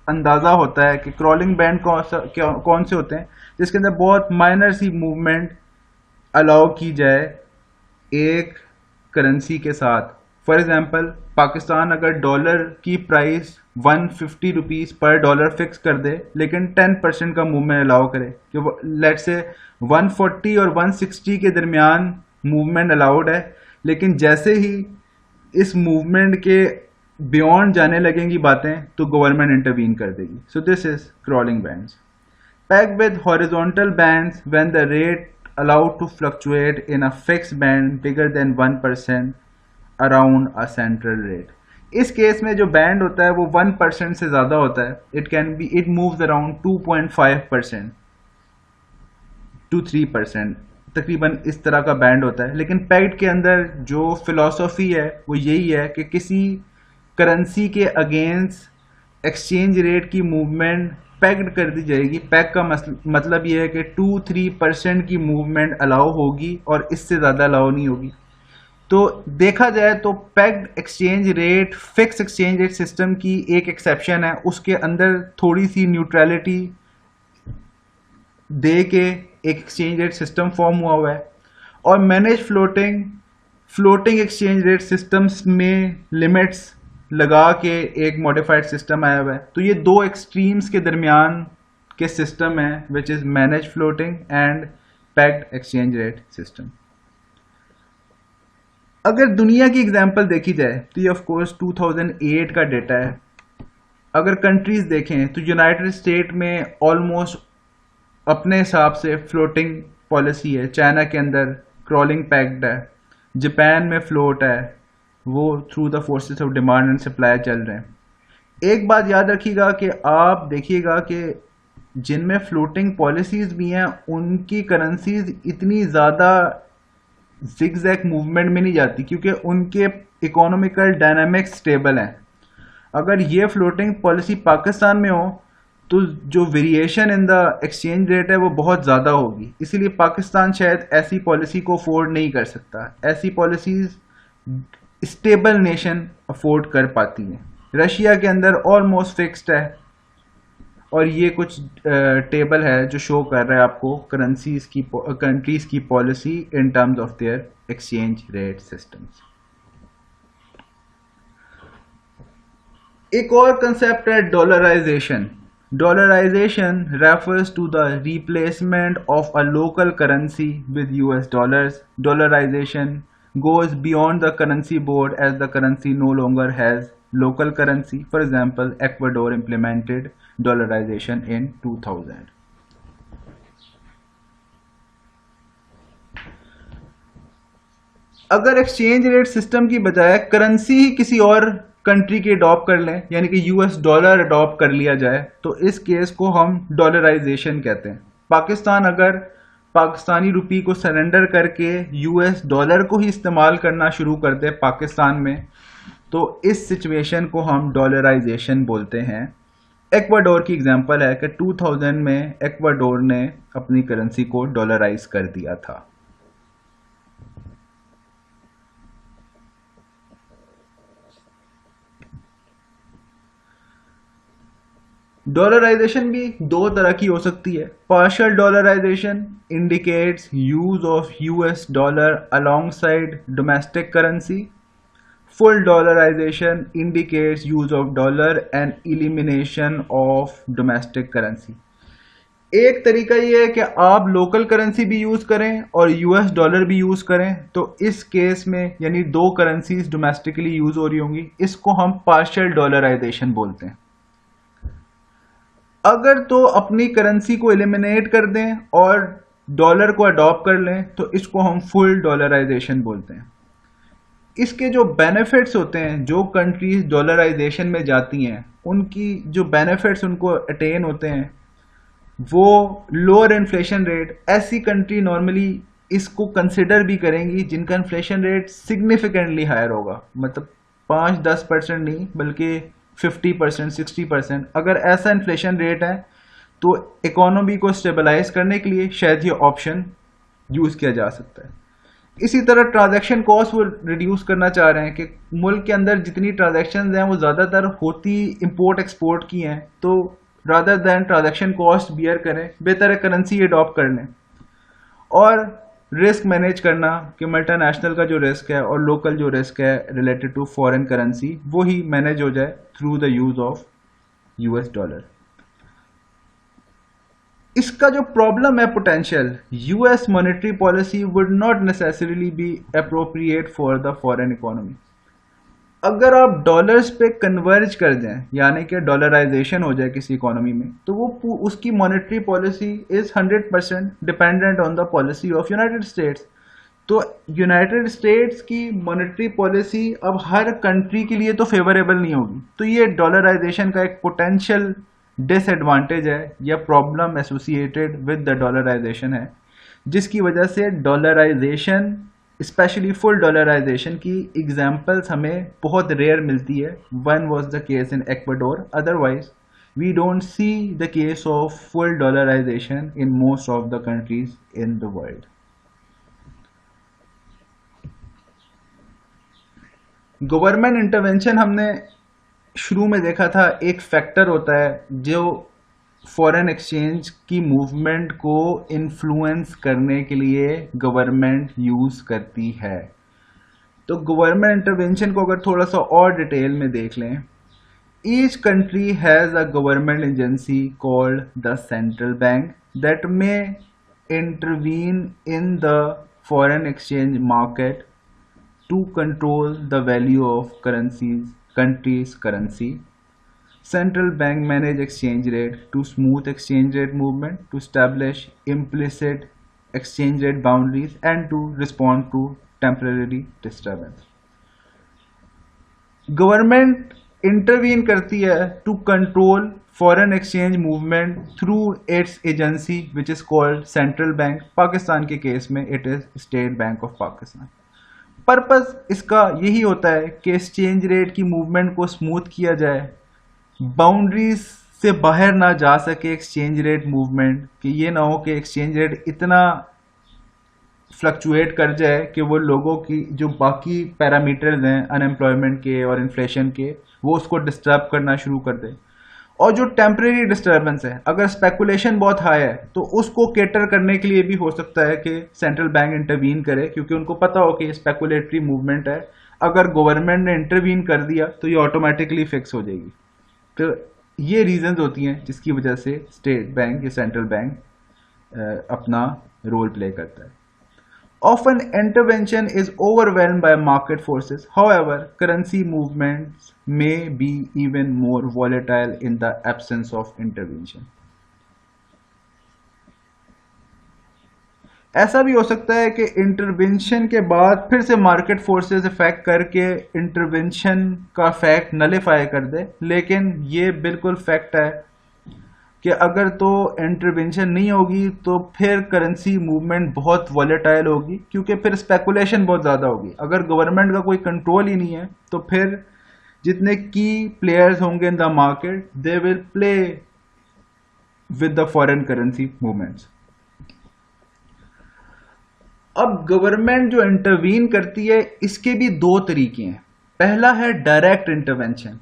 अंदाज़ा होता है कि crawling band कौन से होते हैं, जिसके अंदर बहुत माइनर सी मूवमेंट अलाउ की जाए एक करेंसी के साथ। फॉर एग्जांपल, पाकिस्तान अगर डॉलर की प्राइस 150 रुपीज़ पर डॉलर फिक्स कर दे, लेकिन 10% का मूवमेंट अलाउ करे, कि लेट से 140 और 160 के दरमियान मूवमेंट अलाउड है, लेकिन जैसे ही इस मूवमेंट के बियॉन्ड जाने लगेंगी बातें तो गवर्नमेंट इंटरवीन कर देगी। So this is crawling bands. Peg with horizontal bands when the rate allowed to fluctuate in a fixed band bigger than 1% around a central rate. इस केस में जो बैंड होता है वो 1% से ज़्यादा होता है. इट मूव्स अराउंड 2.5% टू 3%, तकरीबन इस तरह का बैंड होता है. लेकिन पैक्ट के अंदर जो फिलॉसफी है वो यही है कि किसी करेंसी के अगेंस्ट एक्सचेंज रेट की मूवमेंट पैक्ड कर दी जाएगी. पैक का मतलब ये है कि 2-3% की मूवमेंट अलाउ होगी और इससे ज़्यादा अलाउ नहीं होगी. तो देखा जाए तो packed exchange rate fix exchange rate system की एक एक्सेप्शन है. उसके अंदर थोड़ी सी न्यूट्रलिटी दे के एक एक्सचेंज रेट सिस्टम फॉर्म हुआ है. और manage floating exchange rate systems में लिमिट्स लगा के एक मॉडिफाइड सिस्टम आया हुआ है. तो ये दो एक्सट्रीम्स के दरमियान के सिस्टम है which is manage floating and packed exchange rate system. अगर दुनिया की एग्जांपल देखी जाए तो ये ऑफ कोर्स 2008 का डेटा है. अगर कंट्रीज देखें तो यूनाइटेड स्टेट में ऑलमोस्ट अपने हिसाब से फ्लोटिंग पॉलिसी है. चाइना के अंदर क्रॉलिंग पैक्ड है. जापान में फ्लोट है, वो through the forces of demand and supply चल रहे हैं. एक बात याद रखिएगा कि आप देखिएगा कि जिनमें फ्लोटिंग पॉलिसीज भी हैं उनकी करेंसीज इतनी ज़्यादा जिगजैग मूवमेंट में नहीं जाती क्योंकि उनके इकोनॉमिकल डायनामिक्स स्टेबल हैं. अगर ये फ्लोटिंग पॉलिसी पाकिस्तान में हो तो जो variation in the exchange rate है वो बहुत ज़्यादा होगी. इसीलिए पाकिस्तान शायद ऐसी पॉलिसी को अफोर्ड नहीं कर सकता. ऐसी पॉलिसीज स्टेबल नेशन अफोर्ड कर पाती हैं. रशिया के अंदर ऑलमोस्ट फिक्स्ड है और ये कुछ टेबल है जो शो कर रहा है आपको कंट्रीज की policy in terms of their exchange rate systems. एक और कंसेप्ट है dollarization. Dollarization refers to the replacement of a local currency with US dollars. Dollarization goes beyond the currency board as the currency no longer has local currency. For example, Ecuador implemented dollarization in 2000. अगर exchange rate system की बजाय currency ही किसी और country की adopt कर लें, यानी कि यूएस डॉलर अडॉप्ट कर लिया जाए, तो इस केस को हम डॉलराइजेशन कहते हैं. पाकिस्तान अगर पाकिस्तानी रुपी को सरेंडर करके यूएस डॉलर को ही इस्तेमाल करना शुरू कर दे पाकिस्तान में, तो इस सिचुएशन को हम डॉलराइजेशन बोलते हैं. एक्वाडोर की एग्जांपल है कि 2000 में एक्वाडोर ने अपनी करेंसी को डॉलराइज कर दिया था. डॉलराइजेशन भी दो तरह की हो सकती है. Partial dollarization indicates use of US dollar alongside domestic currency. Full dollarization indicates use of dollar and elimination of domestic currency. एक तरीका ये है कि आप लोकल करेंसी भी यूज करें और यूएस डॉलर भी यूज करें. तो इस केस में यानी दो करेंसीज डोमेस्टिकली यूज हो रही होंगी, इसको हम पार्शियल डॉलराइजेशन बोलते हैं. अगर तो अपनी करेंसी को एलिमिनेट कर दें और डॉलर को अडॉप्ट कर लें तो इसको हम फुल डॉलराइजेशन बोलते हैं. इसके जो बेनिफिट्स होते हैं, जो कंट्रीज डॉलराइजेशन में जाती हैं उनकी जो बेनिफिट्स उनको अटेन होते हैं वो लोअर इन्फ्लेशन रेट. ऐसी कंट्री नॉर्मली इसको कंसिडर भी करेंगी जिनका इन्फ्लेशन रेट सिग्निफिकेंटली हायर होगा, मतलब 5-10% नहीं बल्कि 50%, 60%. अगर ऐसा इन्फ्लेशन रेट है तो इकोनॉमी को स्टेबलाइज करने के लिए शायद ये ऑप्शन यूज किया जा सकता है. इसी तरह ट्रांजैक्शन कॉस्ट वो रिड्यूस करना चाह रहे हैं कि मुल्क के अंदर जितनी ट्रांजैक्शंस हैं वो ज़्यादातर होती इंपोर्ट एक्सपोर्ट की हैं, तो rather than transaction cost bear करें, बेहतर है करेंसी अडॉप्ट कर लें. और रिस्क मैनेज करना कि मल्टीनेशनल का जो रिस्क है और लोकल जो रिस्क है रिलेटेड टू फॉरेन करेंसी वो ही मैनेज हो जाए through the use of US dollar. इसका जो प्रॉब्लम है potential, US monetary policy would not necessarily be appropriate for the foreign economy. अगर आप डॉलर्स पे कन्वर्ज कर जाएं यानी कि डॉलराइजेशन हो जाए किसी इकोनॉमी में, तो वो उसकी monetary policy is 100% dependent on the policy of United states. तो यूनाइटेड स्टेट्स की मॉनेटरी पॉलिसी अब हर कंट्री के लिए तो फेवरेबल नहीं होगी, तो ये डॉलराइजेशन का एक पोटेंशियल डिसएडवांटेज है या problem associated with the dollarization है, जिसकी वजह से डॉलराइजेशन, स्पेशली फुल डॉलराइजेशन की एग्जांपल्स हमें बहुत रेयर मिलती है. One was the case in Ecuador, otherwise we don't see the case of full dollarization in most of the countries in the world. Government intervention हमने शुरू में देखा था एक फैक्टर होता है जो फॉरेन एक्सचेंज की मूवमेंट को इन्फ्लुएंस करने के लिए गवर्नमेंट यूज करती है. तो गवर्नमेंट इंटरवेंशन को अगर थोड़ा सा और डिटेल में देख लें, each country has a government agency called the central bank that may intervene in the foreign exchange market to control the value of country's currency. Central bank manage exchange rate to smooth exchange rate movement, to establish implicit exchange rate boundaries and to respond to temporary disturbance. Government intervene करती है to control foreign exchange movement through its agency which is called central bank. Pakistan के केस में it is state bank of Pakistan. Purpose इसका यही होता है कि एक्सचेंज रेट की मूवमेंट को स्मूथ किया जाए, बाउंड्रीज से बाहर ना जा सके एक्सचेंज रेट मूवमेंट, कि ये ना हो कि एक्सचेंज रेट इतना फ्लक्चुएट कर जाए कि वो लोगों की जो बाकी पैरामीटर्स हैं अनएम्प्लॉयमेंट के और इन्फ्लेशन के, वो उसको डिस्टर्ब करना शुरू कर दे. और जो टेम्परेरी डिस्टर्बेंस है, अगर स्पेकुलेशन बहुत हाई है तो उसको केटर करने के लिए भी हो सकता है कि सेंट्रल बैंक इंटरवीन करे, क्योंकि उनको पता हो कि स्पेकुलेटरी मूवमेंट है. अगर गवर्नमेंट ने इंटरवीन कर दिया तो ये ऑटोमेटिकली फिक्स हो जाएगी. तो ये रीजंस होती हैं जिसकी वजह से स्टेट बैंक या सेंट्रल बैंक अपना रोल प्ले करता है. Often intervention is overwhelmed by market forces. However, currency movements may be even more volatile in the absence of intervention. ऐसा भी हो सकता है कि इंटरवेंशन के बाद फिर से मार्केट फोर्सेस इफेक्ट करके इंटरवेंशन का फैक्ट नलिफाई कर दे, लेकिन ये बिल्कुल फैक्ट है कि अगर तो इंटरवेंशन नहीं होगी तो फिर करेंसी मूवमेंट बहुत वॉलेटाइल होगी, क्योंकि फिर स्पेकुलेशन बहुत ज़्यादा होगी. अगर गवर्नमेंट का कोई कंट्रोल ही नहीं है तो फिर जितने की प्लेयर्स होंगे इन the market, they will play with the foreign currency movements. अब गवर्नमेंट जो इंटरवीन करती है इसके भी दो तरीके हैं. पहला है direct intervention.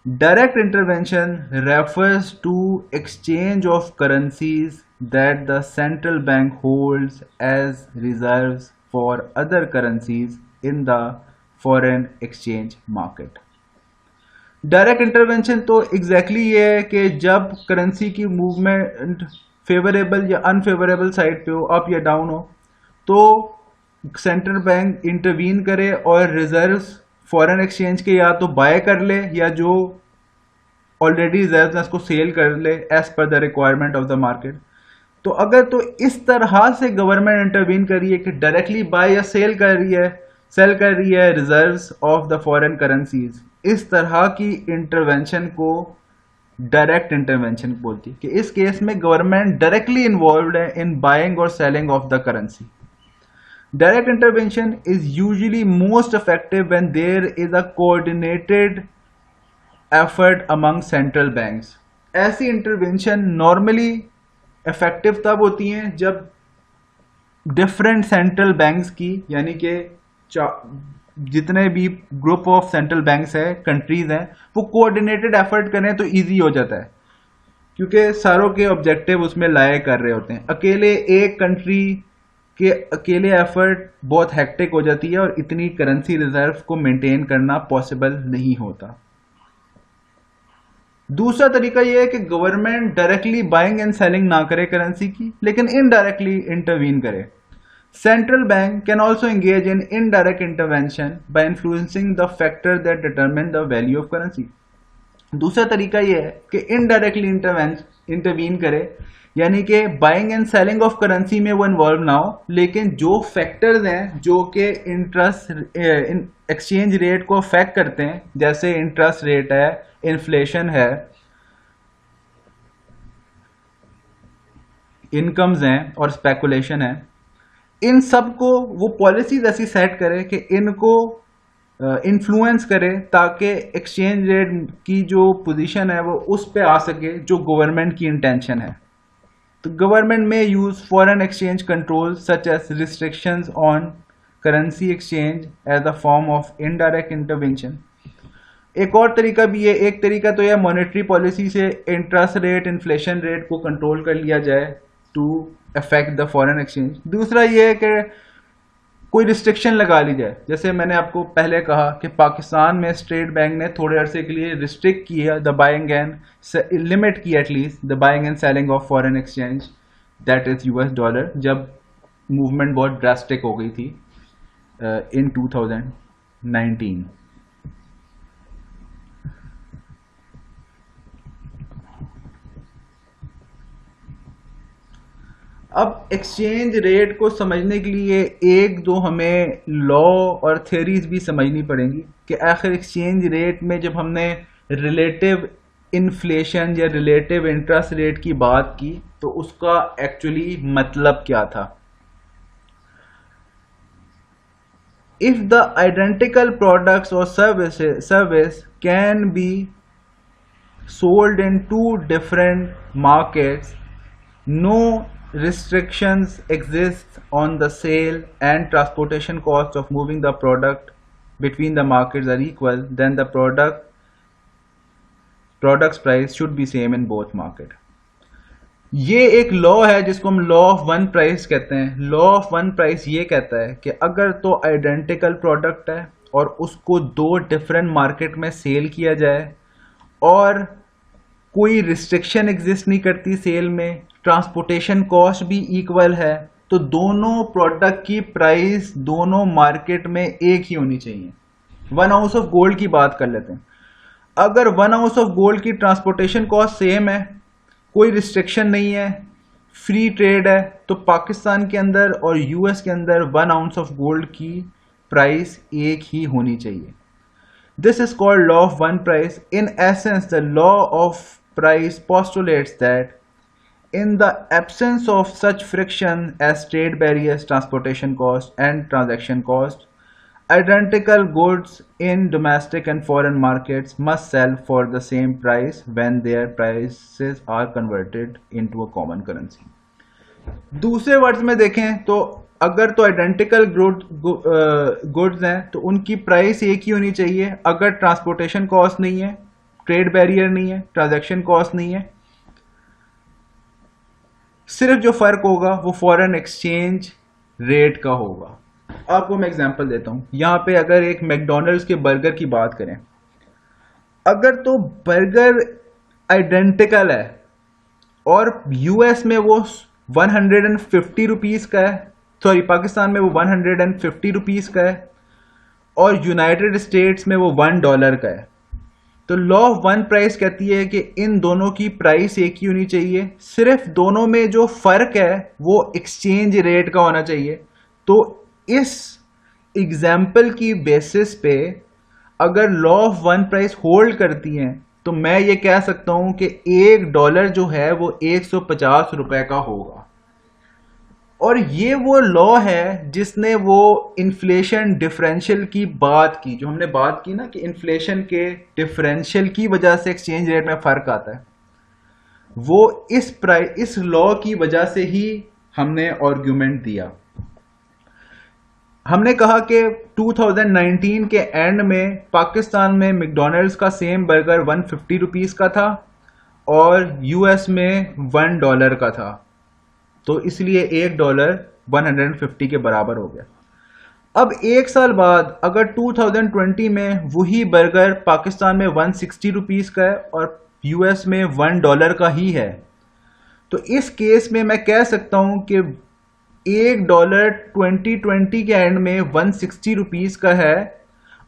Direct intervention refers to exchange of currencies that the central bank holds as reserves for other currencies in the foreign exchange market. Direct intervention तो exactly ये है कि जब करेंसी की मूवमेंट फेवरेबल या अनफेवरेबल साइड पे हो, up या डाउन हो, तो सेंट्रल बैंक इंटरवीन करे और रिजर्व्स फॉरेन एक्सचेंज के या तो बाय कर ले या जो ऑलरेडी रिजर्व है उसको सेल कर ले as per the requirement of the market. तो अगर तो इस तरह से गवर्नमेंट इंटरवीन कर रही है कि डायरेक्टली बाय या सेल कर रही है reserves of the foreign currencies, इस तरह की इंटरवेंशन को डायरेक्ट इंटरवेंशन बोलती है कि इस केस में गवर्नमेंट डायरेक्टली इन्वॉल्व है इन बाइंग और selling of the currency. Direct intervention is usually most effective when there is a coordinated effort among central banks. ऐसी इंटरवेंशन नॉर्मली इफेक्टिव तब होती हैं जब डिफरेंट सेंट्रल बैंक्स की, यानी कि जितने भी ग्रुप ऑफ सेंट्रल बैंक्स है, कंट्रीज हैं, वो कोऑर्डिनेटेड एफर्ट करें तो इजी हो जाता है, क्योंकि सारों के ऑब्जेक्टिव उसमें लाए कर रहे होते हैं. अकेले एक कंट्री के अकेले एफर्ट बहुत हेक्टिक हो जाती है और इतनी करेंसी रिजर्व को मेंटेन करना पॉसिबल नहीं होता. दूसरा तरीका यह है कि government directly buying and selling ना करे करेंसी की, लेकिन इनडायरेक्टली इंटरवीन करे. Central bank can also engage in indirect intervention bye influencing the factor that determine the value of currency. दूसरा तरीका यह है कि इनडायरेक्टली इंटरवीन करे, यानी कि buying and selling of currency में वो इन्वॉल्व ना हो, लेकिन जो फैक्टर्स हैं जो कि इंटरेस्ट एक्सचेंज रेट को अफेक्ट करते हैं, जैसे इंटरेस्ट रेट है, इन्फ्लेशन है, इनकम्स हैं और स्पेकुलेशन है, इन सब को वो पॉलिसीज ऐसी सेट करे कि इनको इन्फ्लुएंस करे ताकि एक्सचेंज रेट की जो पोजीशन है वो उस पे आ सके जो गवर्नमेंट की इंटेंशन है। तो government may use foreign exchange control such as restrictions on currency exchange as a form of indirect intervention. एक और तरीका भी है, एक तरीका तो यह मॉनेटरी पॉलिसी से इंटरेस्ट रेट, इन्फ्लेशन रेट को कंट्रोल कर लिया जाए to affect the foreign exchange. दूसरा ये है कि कोई रिस्ट्रिक्शन लगा ली जाए, जैसे मैंने आपको पहले कहा कि पाकिस्तान में स्टेट बैंक ने थोड़े अरसे के लिए रिस्ट्रिक्ट किया द बाइंग एंड लिमिट की at least the buying and selling of foreign exchange that is US dollar, जब मूवमेंट बहुत ड्रास्टिक हो गई थी इन 2019। अब एक्सचेंज रेट को समझने के लिए एक दो हमें लॉ और थ्योरीज भी समझनी पड़ेंगी कि आखिर एक्सचेंज रेट में जब हमने रिलेटिव इन्फ्लेशन या रिलेटिव इंटरेस्ट रेट की बात की तो उसका एक्चुअली मतलब क्या था। इफ द आइडेंटिकल प्रोडक्ट्स और service can be sold in two different markets, no restrictions exist on the sale and transportation cost of moving the product between the markets are equal, then the product's price should be same in both market. ये एक law है जिसको हम law of one price कहते हैं। Law of one price ये कहता है कि अगर तो आइडेंटिकल प्रोडक्ट है और उसको दो डिफरेंट मार्केट में सेल किया जाए और कोई रिस्ट्रिक्शन एग्जिस्ट नहीं करती सेल में, ट्रांसपोर्टेशन कॉस्ट भी इक्वल है, तो दोनों प्रोडक्ट की प्राइस दोनों मार्केट में एक ही होनी चाहिए। 1 आउंस ऑफ गोल्ड की बात कर लेते हैं। अगर 1 आउंस ऑफ गोल्ड की ट्रांसपोर्टेशन कॉस्ट सेम है, कोई रिस्ट्रिक्शन नहीं है, फ्री ट्रेड है, तो पाकिस्तान के अंदर और यूएस के अंदर 1 आउंस ऑफ गोल्ड की प्राइस एक ही होनी चाहिए। This is called law of one price. In essence, the law of price postulates that in the absence of such friction as trade barriers, transportation cost and transaction cost, identical goods in domestic and foreign markets must sell for the same price when their prices are converted into a common currency. दूसरे words में देखें तो अगर तो identical goods हैं तो उनकी price एक ही होनी चाहिए। अगर ट्रांसपोर्टेशन कॉस्ट नहीं है, ट्रेड बैरियर नहीं है, ट्रांजैक्शन कॉस्ट नहीं है, सिर्फ जो फर्क होगा वो फॉरेन एक्सचेंज रेट का होगा। आपको मैं एग्जांपल देता हूं। यहां पे अगर एक मैकडॉनल्ड्स के बर्गर की बात करें, अगर तो बर्गर आइडेंटिकल है और यूएस में वो 150 रुपीज का है, सॉरी पाकिस्तान में वो 150 रुपीज का है और यूनाइटेड स्टेट्स में वो $1 का है, तो लॉ ऑफ वन प्राइस कहती है कि इन दोनों की प्राइस एक ही होनी चाहिए, सिर्फ दोनों में जो फर्क है वो एक्सचेंज रेट का होना चाहिए। तो इस एग्जाम्पल की बेसिस पे अगर law of one price hold करती हैं तो मैं ये कह सकता हूं कि $1 जो है वो 150 रुपए का होगा। और ये वो लॉ है जिसने वो इन्फ्लेशन डिफरेंशियल की बात की, जो हमने बात की ना कि इन्फ्लेशन के डिफरेंशियल की वजह से एक्सचेंज रेट में फर्क आता है, वो इस लॉ की वजह से ही हमने आर्गुमेंट दिया। हमने कहा कि 2019 के एंड में पाकिस्तान में मैकडॉनल्ड्स का सेम बर्गर 150 रुपीस का था और यूएस में $1 का था, तो इसलिए $1 150 के बराबर हो गया। अब एक साल बाद अगर 2020 में वही बर्गर पाकिस्तान में 160 रुपीस का है और यूएस में $1 का ही है, तो इस केस में मैं कह सकता हूं कि $1 2020 के एंड में 160 रुपीस का है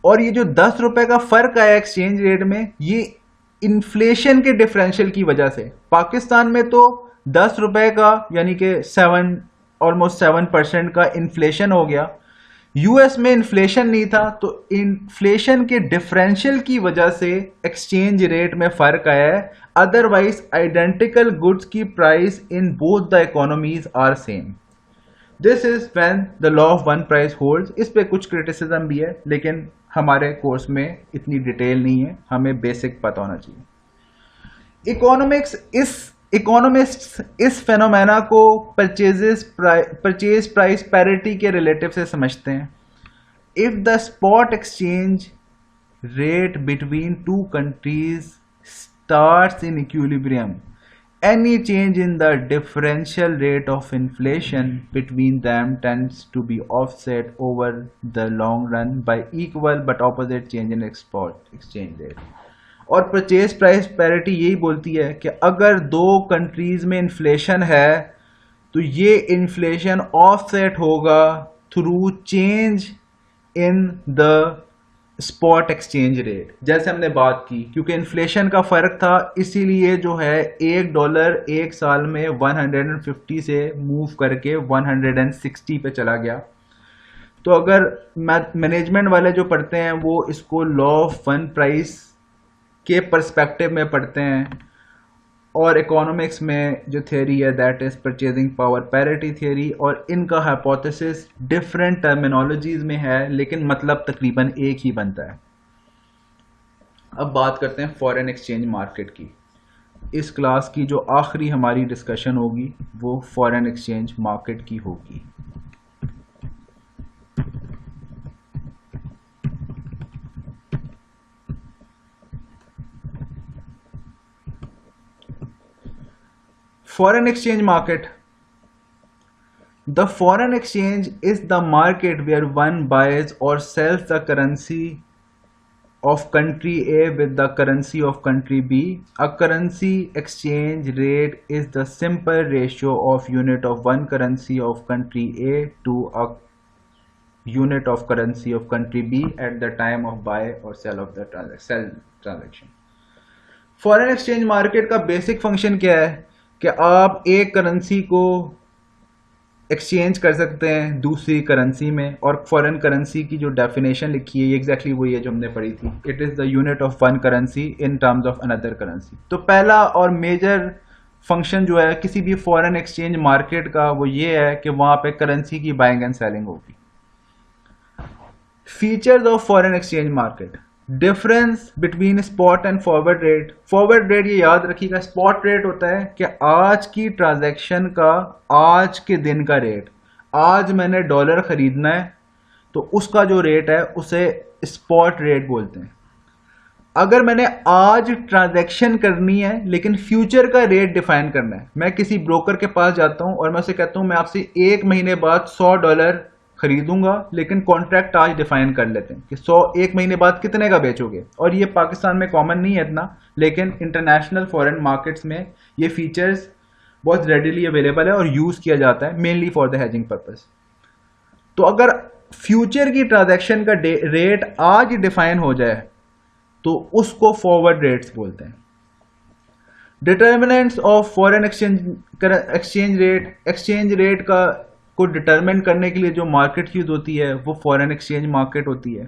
और ये जो 10 रुपए का फर्क आया एक्सचेंज रेट में, ये इन्फ्लेशन के डिफरेंशियल की वजह से। पाकिस्तान में तो 10 रुपए का यानी कि 7% का इन्फ्लेशन हो गया। यूएस में इन्फ्लेशन नहीं था, तो इन्फ्लेशन के डिफरेंशियल की वजह से एक्सचेंज रेट में फर्क आया है। अदरवाइज आइडेंटिकल गुड्स की price in both the economies are same. This is when the law of one price holds. इस पे कुछ क्रिटिसिज्म भी है, लेकिन हमारे कोर्स में इतनी डिटेल नहीं है, हमें बेसिक पता होना चाहिए। इकोनॉमिस्ट्स इस फेनोमेना को परचेज प्राइस पैरिटी के रिलेटिव से समझते हैं। If the spot exchange rate between two countries starts in equilibrium, any change in the differential rate of inflation between them tends to be offset over the long run by equal but opposite change in export exchange rate। और purchase price parity यही बोलती है कि अगर दो countries में inflation है तो ये इन्फ्लेशन ऑफसेट होगा through change in the spot exchange rate. जैसे हमने बात की, क्योंकि इन्फ्लेशन का फर्क था, इसीलिए जो है $1 एक साल में 150 से मूव करके 160 पे चला गया। तो अगर मैनेजमेंट वाले जो पढ़ते हैं वो इसको लॉ ऑफ वन प्राइस के पर्सपेक्टिव में पढ़ते हैं, और इकोनॉमिक्स में जो थियरी है that is purchasing power parity theory, और इनका हाइपोथेसिस डिफरेंट टर्मिनोलॉजीज में है, लेकिन मतलब तकरीबन एक ही बनता है। अब बात करते हैं फॉरेन एक्सचेंज मार्केट की। इस क्लास की जो आखिरी हमारी डिस्कशन होगी वो फॉरेन एक्सचेंज मार्केट की होगी। Foreign exchange market. The foreign exchange is the market where one buys or sells the currency of country A with the currency of country B. A currency exchange rate is the simple ratio of unit of one currency of country A to a unit of currency of country B at the time of buy or sell of the transaction. Foreign exchange market का basic function क्या है कि आप एक currency को exchange कर सकते हैं दूसरी करेंसी में, और फॉरेन करेंसी की जो डेफिनेशन लिखी है एग्जैक्टली वही है जो हमने पढ़ी थी। It is the unit of one currency in terms of another currency. तो पहला और मेजर फंक्शन जो है किसी भी फॉरेन एक्सचेंज मार्केट का वो ये है कि वहाँ पे करेंसी की बाइंग एंड सेलिंग होगी। Features of foreign exchange market, difference between spot and forward rate. Forward rate ये याद रखिएगा, स्पॉट रेट होता है कि आज की ट्रांजैक्शन का आज के दिन का रेट। आज मैंने डॉलर खरीदना है तो उसका जो रेट है उसे स्पॉट रेट बोलते हैं। अगर मैंने आज ट्रांजैक्शन करनी है लेकिन फ्यूचर का रेट डिफाइन करना है, मैं किसी ब्रोकर के पास जाता हूं और मैं उसे कहता हूं मैं आपसे 1 महीने बाद $100 खरीदूंगा, लेकिन कॉन्ट्रैक्ट आज डिफाइन कर लेते हैं कि 1 महीने बाद कितने का बेचोगे। और ये पाकिस्तान में कॉमन नहीं है इतना, लेकिन इंटरनेशनल फॉरेन मार्केट्स में ये फीचर्स बहुत रेडिली अवेलेबल है और यूज किया जाता है mainly for the hedging purpose. तो अगर फ्यूचर की ट्रांजैक्शन का रेट आज डिफाइन हो जाए तो उसको फॉरवर्ड रेट्स बोलते हैं। Determinants of foreign exchange rate का को डिटरमिन करने के लिए जो मार्केट यूज होती है वो फॉरेन एक्सचेंज मार्केट होती है।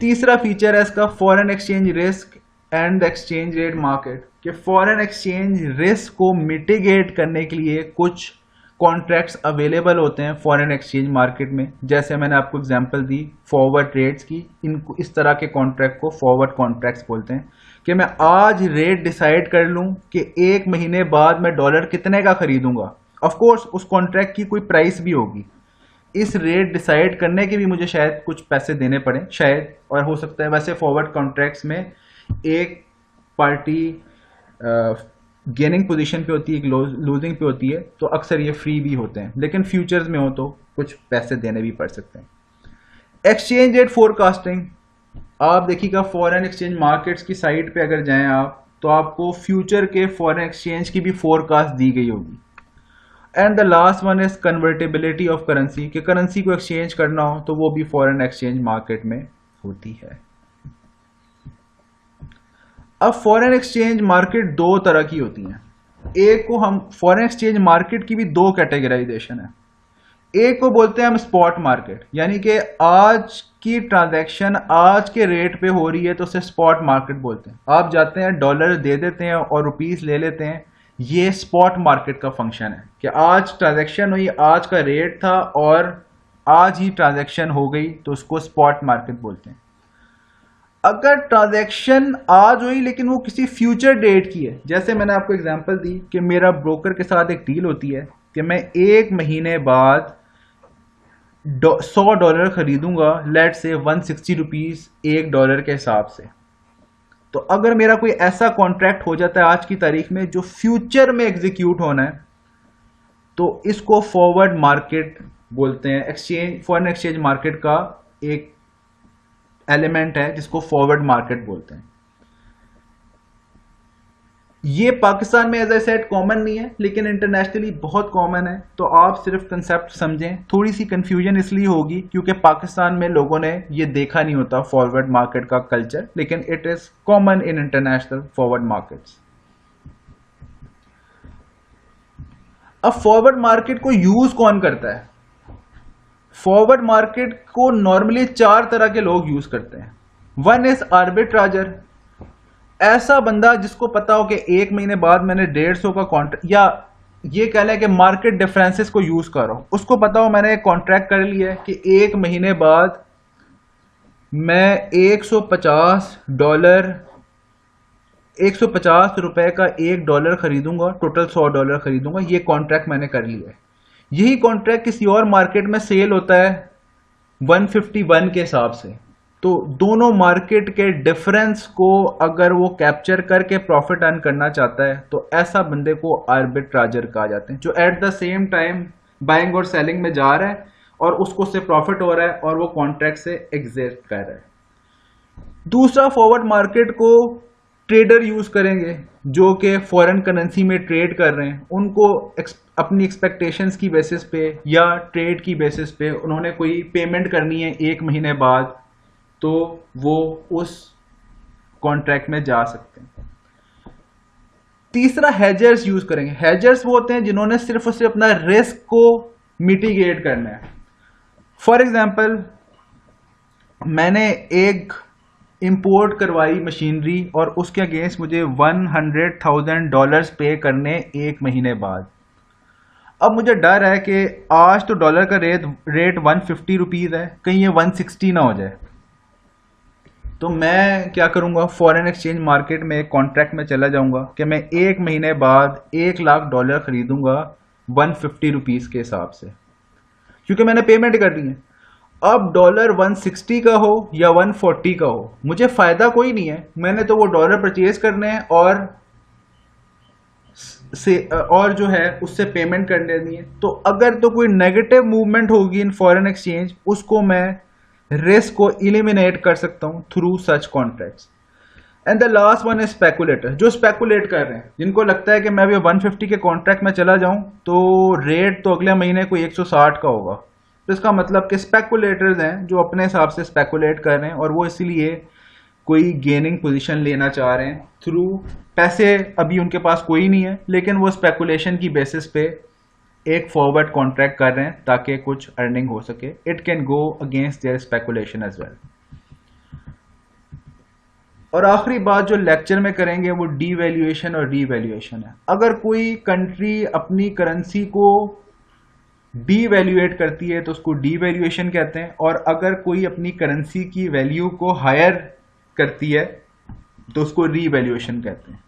तीसरा फीचर है इसका foreign exchange risk and the exchange rate market, कि फॉरेन एक्सचेंज रिस्क को मिटिगेट करने के लिए कुछ कॉन्ट्रैक्ट्स अवेलेबल होते हैं फॉरेन एक्सचेंज मार्केट में। जैसे मैंने आपको एग्जांपल दी फॉरवर्ड रेट्स की, इनको इस तरह के कॉन्ट्रैक्ट को फॉरवर्ड कॉन्ट्रैक्ट्स बोलते हैं कि मैं आज रेट डिसाइड कर लूं कि 1 महीने बाद मैं डॉलर कितने का खरीदूंगा। ऑफ कोर्स उस कॉन्ट्रैक्ट की कोई प्राइस भी होगी, इस रेट डिसाइड करने के भी मुझे शायद कुछ पैसे देने पड़े शायद, और हो सकता है। वैसे फॉरवर्ड कॉन्ट्रैक्ट्स में एक पार्टी गेनिंग पोजीशन पे होती है, एक लूजिंग पे होती है, तो अक्सर ये फ्री भी होते हैं, लेकिन फ्यूचर्स में हो तो कुछ पैसे देने भी पड़ सकते हैं। एक्सचेंज रेट फोरकास्टिंग, आप देखिएगा फॉरेन एक्सचेंज मार्केट्स की साइट पे अगर जाएं आप तो आपको फ्यूचर के फॉरेन एक्सचेंज की भी फोरकास्ट दी गई होगी। And the last one is convertibility of currency, कि करेंसी को एक्सचेंज करना हो तो वो भी फॉरेन एक्सचेंज मार्केट में होती है। अब फॉरेन एक्सचेंज मार्केट दो तरह की होती हैं। एक को हम फॉरेन एक्सचेंज मार्केट की भी दो कैटेगराइजेशन है। एक को बोलते हैं हम स्पॉट मार्केट, यानी कि आज की ट्रांजैक्शन आज के रेट पे हो रही है तो उसे स्पॉट मार्केट बोलते हैं। आप जाते हैं डॉलर दे देते हैं और रुपीस ले लेते हैं, ये स्पॉट मार्केट का फंक्शन है कि आज ट्रांजैक्शन हुई, आज का रेट था और आज ही ट्रांजैक्शन हो गई, तो उसको स्पॉट मार्केट बोलते हैं। अगर ट्रांजैक्शन आज हुई लेकिन वो किसी फ्यूचर डेट की है, जैसे मैंने आपको एग्जांपल दी कि मेरा ब्रोकर के साथ एक डील होती है कि मैं एक महीने बाद $100 खरीदूंगा, लेट से 160 रुपीज $1 के हिसाब से। तो अगर मेरा कोई ऐसा कॉन्ट्रैक्ट हो जाता है आज की तारीख में जो फ्यूचर में एग्जीक्यूट होना है, तो इसको फॉरवर्ड मार्केट बोलते हैं। एक्सचेंज फॉरेन एक्सचेंज मार्केट का एक एलिमेंट है जिसको फॉरवर्ड मार्केट बोलते हैं। ये पाकिस्तान में एज ए सेट कॉमन नहीं है, लेकिन इंटरनेशनली बहुत कॉमन है। तो आप सिर्फ कंसेप्ट समझें। थोड़ी सी कंफ्यूजन इसलिए होगी क्योंकि पाकिस्तान में लोगों ने ये देखा नहीं होता फॉरवर्ड मार्केट का कल्चर, लेकिन it is common in international forward markets. अब फॉरवर्ड मार्केट को यूज कौन करता है? फॉरवर्ड मार्केट को नॉर्मली चार तरह के लोग यूज करते हैं। वन इज आर्बिट्राजर, ऐसा बंदा जिसको पता हो कि एक महीने बाद मैंने 150 का कॉन्ट्रैक्ट, या ये कह लें कि मार्केट डिफरेंसेस को यूज कर रहा हूं, उसको पता हो मैंने एक कॉन्ट्रैक्ट कर लिया है कि एक महीने बाद मैं $150 का $1 खरीदूंगा, टोटल $100 खरीदूंगा। ये कॉन्ट्रैक्ट मैंने कर लिया है। यही कॉन्ट्रैक्ट किसी और मार्केट में सेल होता है 151 के हिसाब से। तो दोनों मार्केट के डिफरेंस को अगर वो कैप्चर करके प्रॉफिट अर्न करना चाहता है तो ऐसा बंदे को आर्बिट्राजर कहा जाते हैं, जो at the same time buying और सेलिंग में जा रहा है और उसको से प्रॉफिट हो रहा है और वो कॉन्ट्रैक्ट से एग्जिट कर रहा है। दूसरा, फॉरवर्ड मार्केट को ट्रेडर यूज करेंगे जो कि फॉरेन करेंसी में ट्रेड कर रहे हैं। उनको अपनी एक्सपेक्टेशंस की बेसिस पे या ट्रेड की बेसिस पे उन्होंने कोई पेमेंट करनी है एक महीने बाद, तो वो उस कॉन्ट्रैक्ट में जा सकते हैं। तीसरा, हेजर्स यूज करेंगे। हेजर्स वो होते हैं जिन्होंने सिर्फ और सिर्फ अपना रिस्क को मिटिगेट करना है। फॉर एग्जाम्पल, मैंने एक इंपोर्ट करवाई मशीनरी और उसके अगेंस्ट मुझे $100,000 पे करने एक महीने बाद। अब मुझे डर है कि आज तो डॉलर का रेट 150 रुपीज है, कहीं ये 160 ना हो जाए। तो मैं क्या करूंगा, फॉरेन एक्सचेंज मार्केट में एक कॉन्ट्रैक्ट में चला जाऊंगा कि मैं एक महीने बाद $1,00,000 खरीदूंगा 150 रुपीज के हिसाब से, क्योंकि मैंने पेमेंट कर दी है। अब डॉलर 160 का हो या 140 का हो, मुझे फायदा कोई नहीं है। मैंने तो वो डॉलर परचेज करने हैं और जो है उससे पेमेंट कर लेनी है। तो अगर तो कोई नेगेटिव मूवमेंट होगी इन फॉरेन एक्सचेंज, उसको मैं रिस्क को इलिमिनेट कर सकता हूं through such contracts. And the last one is speculator, जो स्पेकुलेट कर रहे हैं, जिनको लगता है कि मैं अभी 150 के कॉन्ट्रैक्ट में चला जाऊं तो रेट तो अगले महीने कोई 160 का होगा। तो इसका मतलब कि स्पेकुलेटर्स हैं जो अपने हिसाब से स्पेकुलेट कर रहे हैं और वो इसलिए कोई गेनिंग पोजीशन लेना चाह रहे हैं थ्रू पैसे। अभी उनके पास कोई नहीं है, लेकिन वो स्पेकुलेशन की बेसिस पे एक फॉरवर्ड कॉन्ट्रैक्ट कर रहे हैं ताकि कुछ अर्निंग हो सके। It can go against their speculation as well. और आखिरी बात जो लेक्चर में करेंगे वो डीवैल्यूएशन और रीवैल्यूएशन है। अगर कोई कंट्री अपनी करेंसी को डीवैल्यूएट करती है तो उसको डीवैल्यूएशन कहते हैं, और अगर कोई अपनी करेंसी की वैल्यू को हायर करती है तो उसको रीवैल्यूएशन कहते हैं।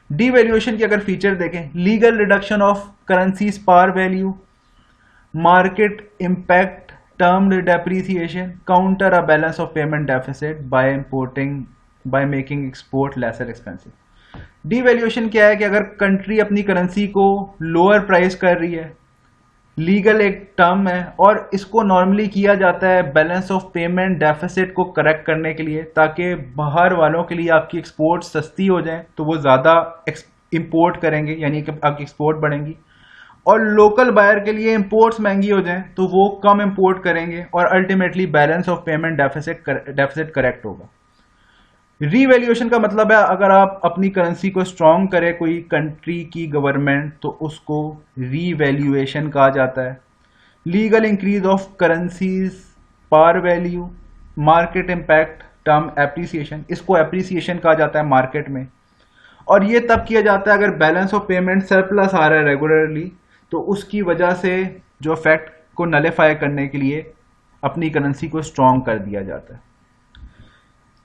डीवैल्यूएशन की अगर फीचर देखें, legal reduction of currencies par value, market impact, termed depreciation, counter a balance of payment deficit by making export lesser expensive. Devaluation क्या है कि अगर कंट्री अपनी करेंसी को लोअर प्राइस कर रही है, लीगल एक टर्म है, और इसको नॉर्मली किया जाता है बैलेंस ऑफ पेमेंट डेफिसिट को करेक्ट करने के लिए, ताकि बाहर वालों के लिए आपकी एक्सपोर्ट सस्ती हो जाए तो वो ज़्यादा इंपोर्ट करेंगे, यानी कि आपकी एक्सपोर्ट बढ़ेंगी, और लोकल बायर के लिए इंपोर्ट्स महंगी हो जाए तो वो कम इंपोर्ट करेंगे और ultimately balance of payment deficit correct होगा। रीवैल्यूएशन का मतलब है अगर आप अपनी करेंसी को स्ट्रॉन्ग करे कोई कंट्री की गवर्नमेंट तो उसको रीवैल्यूएशन कहा जाता है। Legal increase of currencies par value, market impact term appreciation, इसको एप्रिसिएशन कहा जाता है मार्केट में। और ये तब किया जाता है अगर बैलेंस ऑफ पेमेंट सरप्लस आ रहा है रेगुलरली, तो उसकी वजह से जो फैक्ट को नलिफाई करने के लिए अपनी करेंसी को स्ट्रॉन्ग कर दिया जाता है।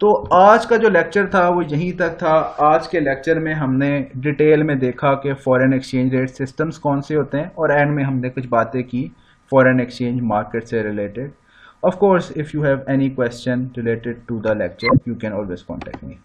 तो आज का जो लेक्चर था वो यहीं तक था। आज के लेक्चर में हमने डिटेल में देखा कि फॉरेन एक्सचेंज रेट सिस्टम्स कौन से होते हैं और एंड में हमने कुछ बातें की फॉरेन एक्सचेंज मार्केट से related. Of course if you have any question related to the lecture you can always contact me.